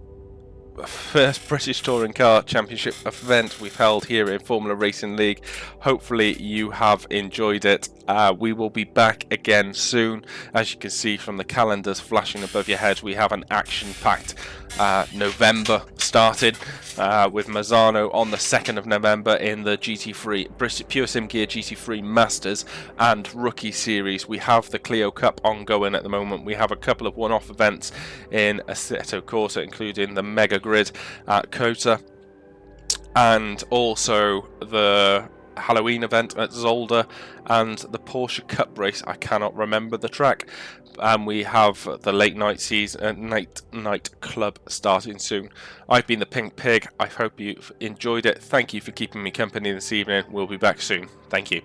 first British Touring Car Championship event we've held here in Formula Racing League. Hopefully you have enjoyed it. We will be back again soon. As you can see from the calendars flashing above your head, we have an action-packed November started with Mazzano on the 2nd of November in the GT3 British Pure Sim Gear GT3 Masters and Rookie Series. We have the Clio Cup ongoing at the moment. We have a couple of one-off events in Assetto Corsa, including the Mega Grid at Corsa, and also the Halloween event at Zolder and the Porsche Cup race. I cannot remember the track. And we have the late night season, night club starting soon. I've been the Pink Pig. I hope you've enjoyed it. Thank you for keeping me company this evening. We'll be back soon. Thank you.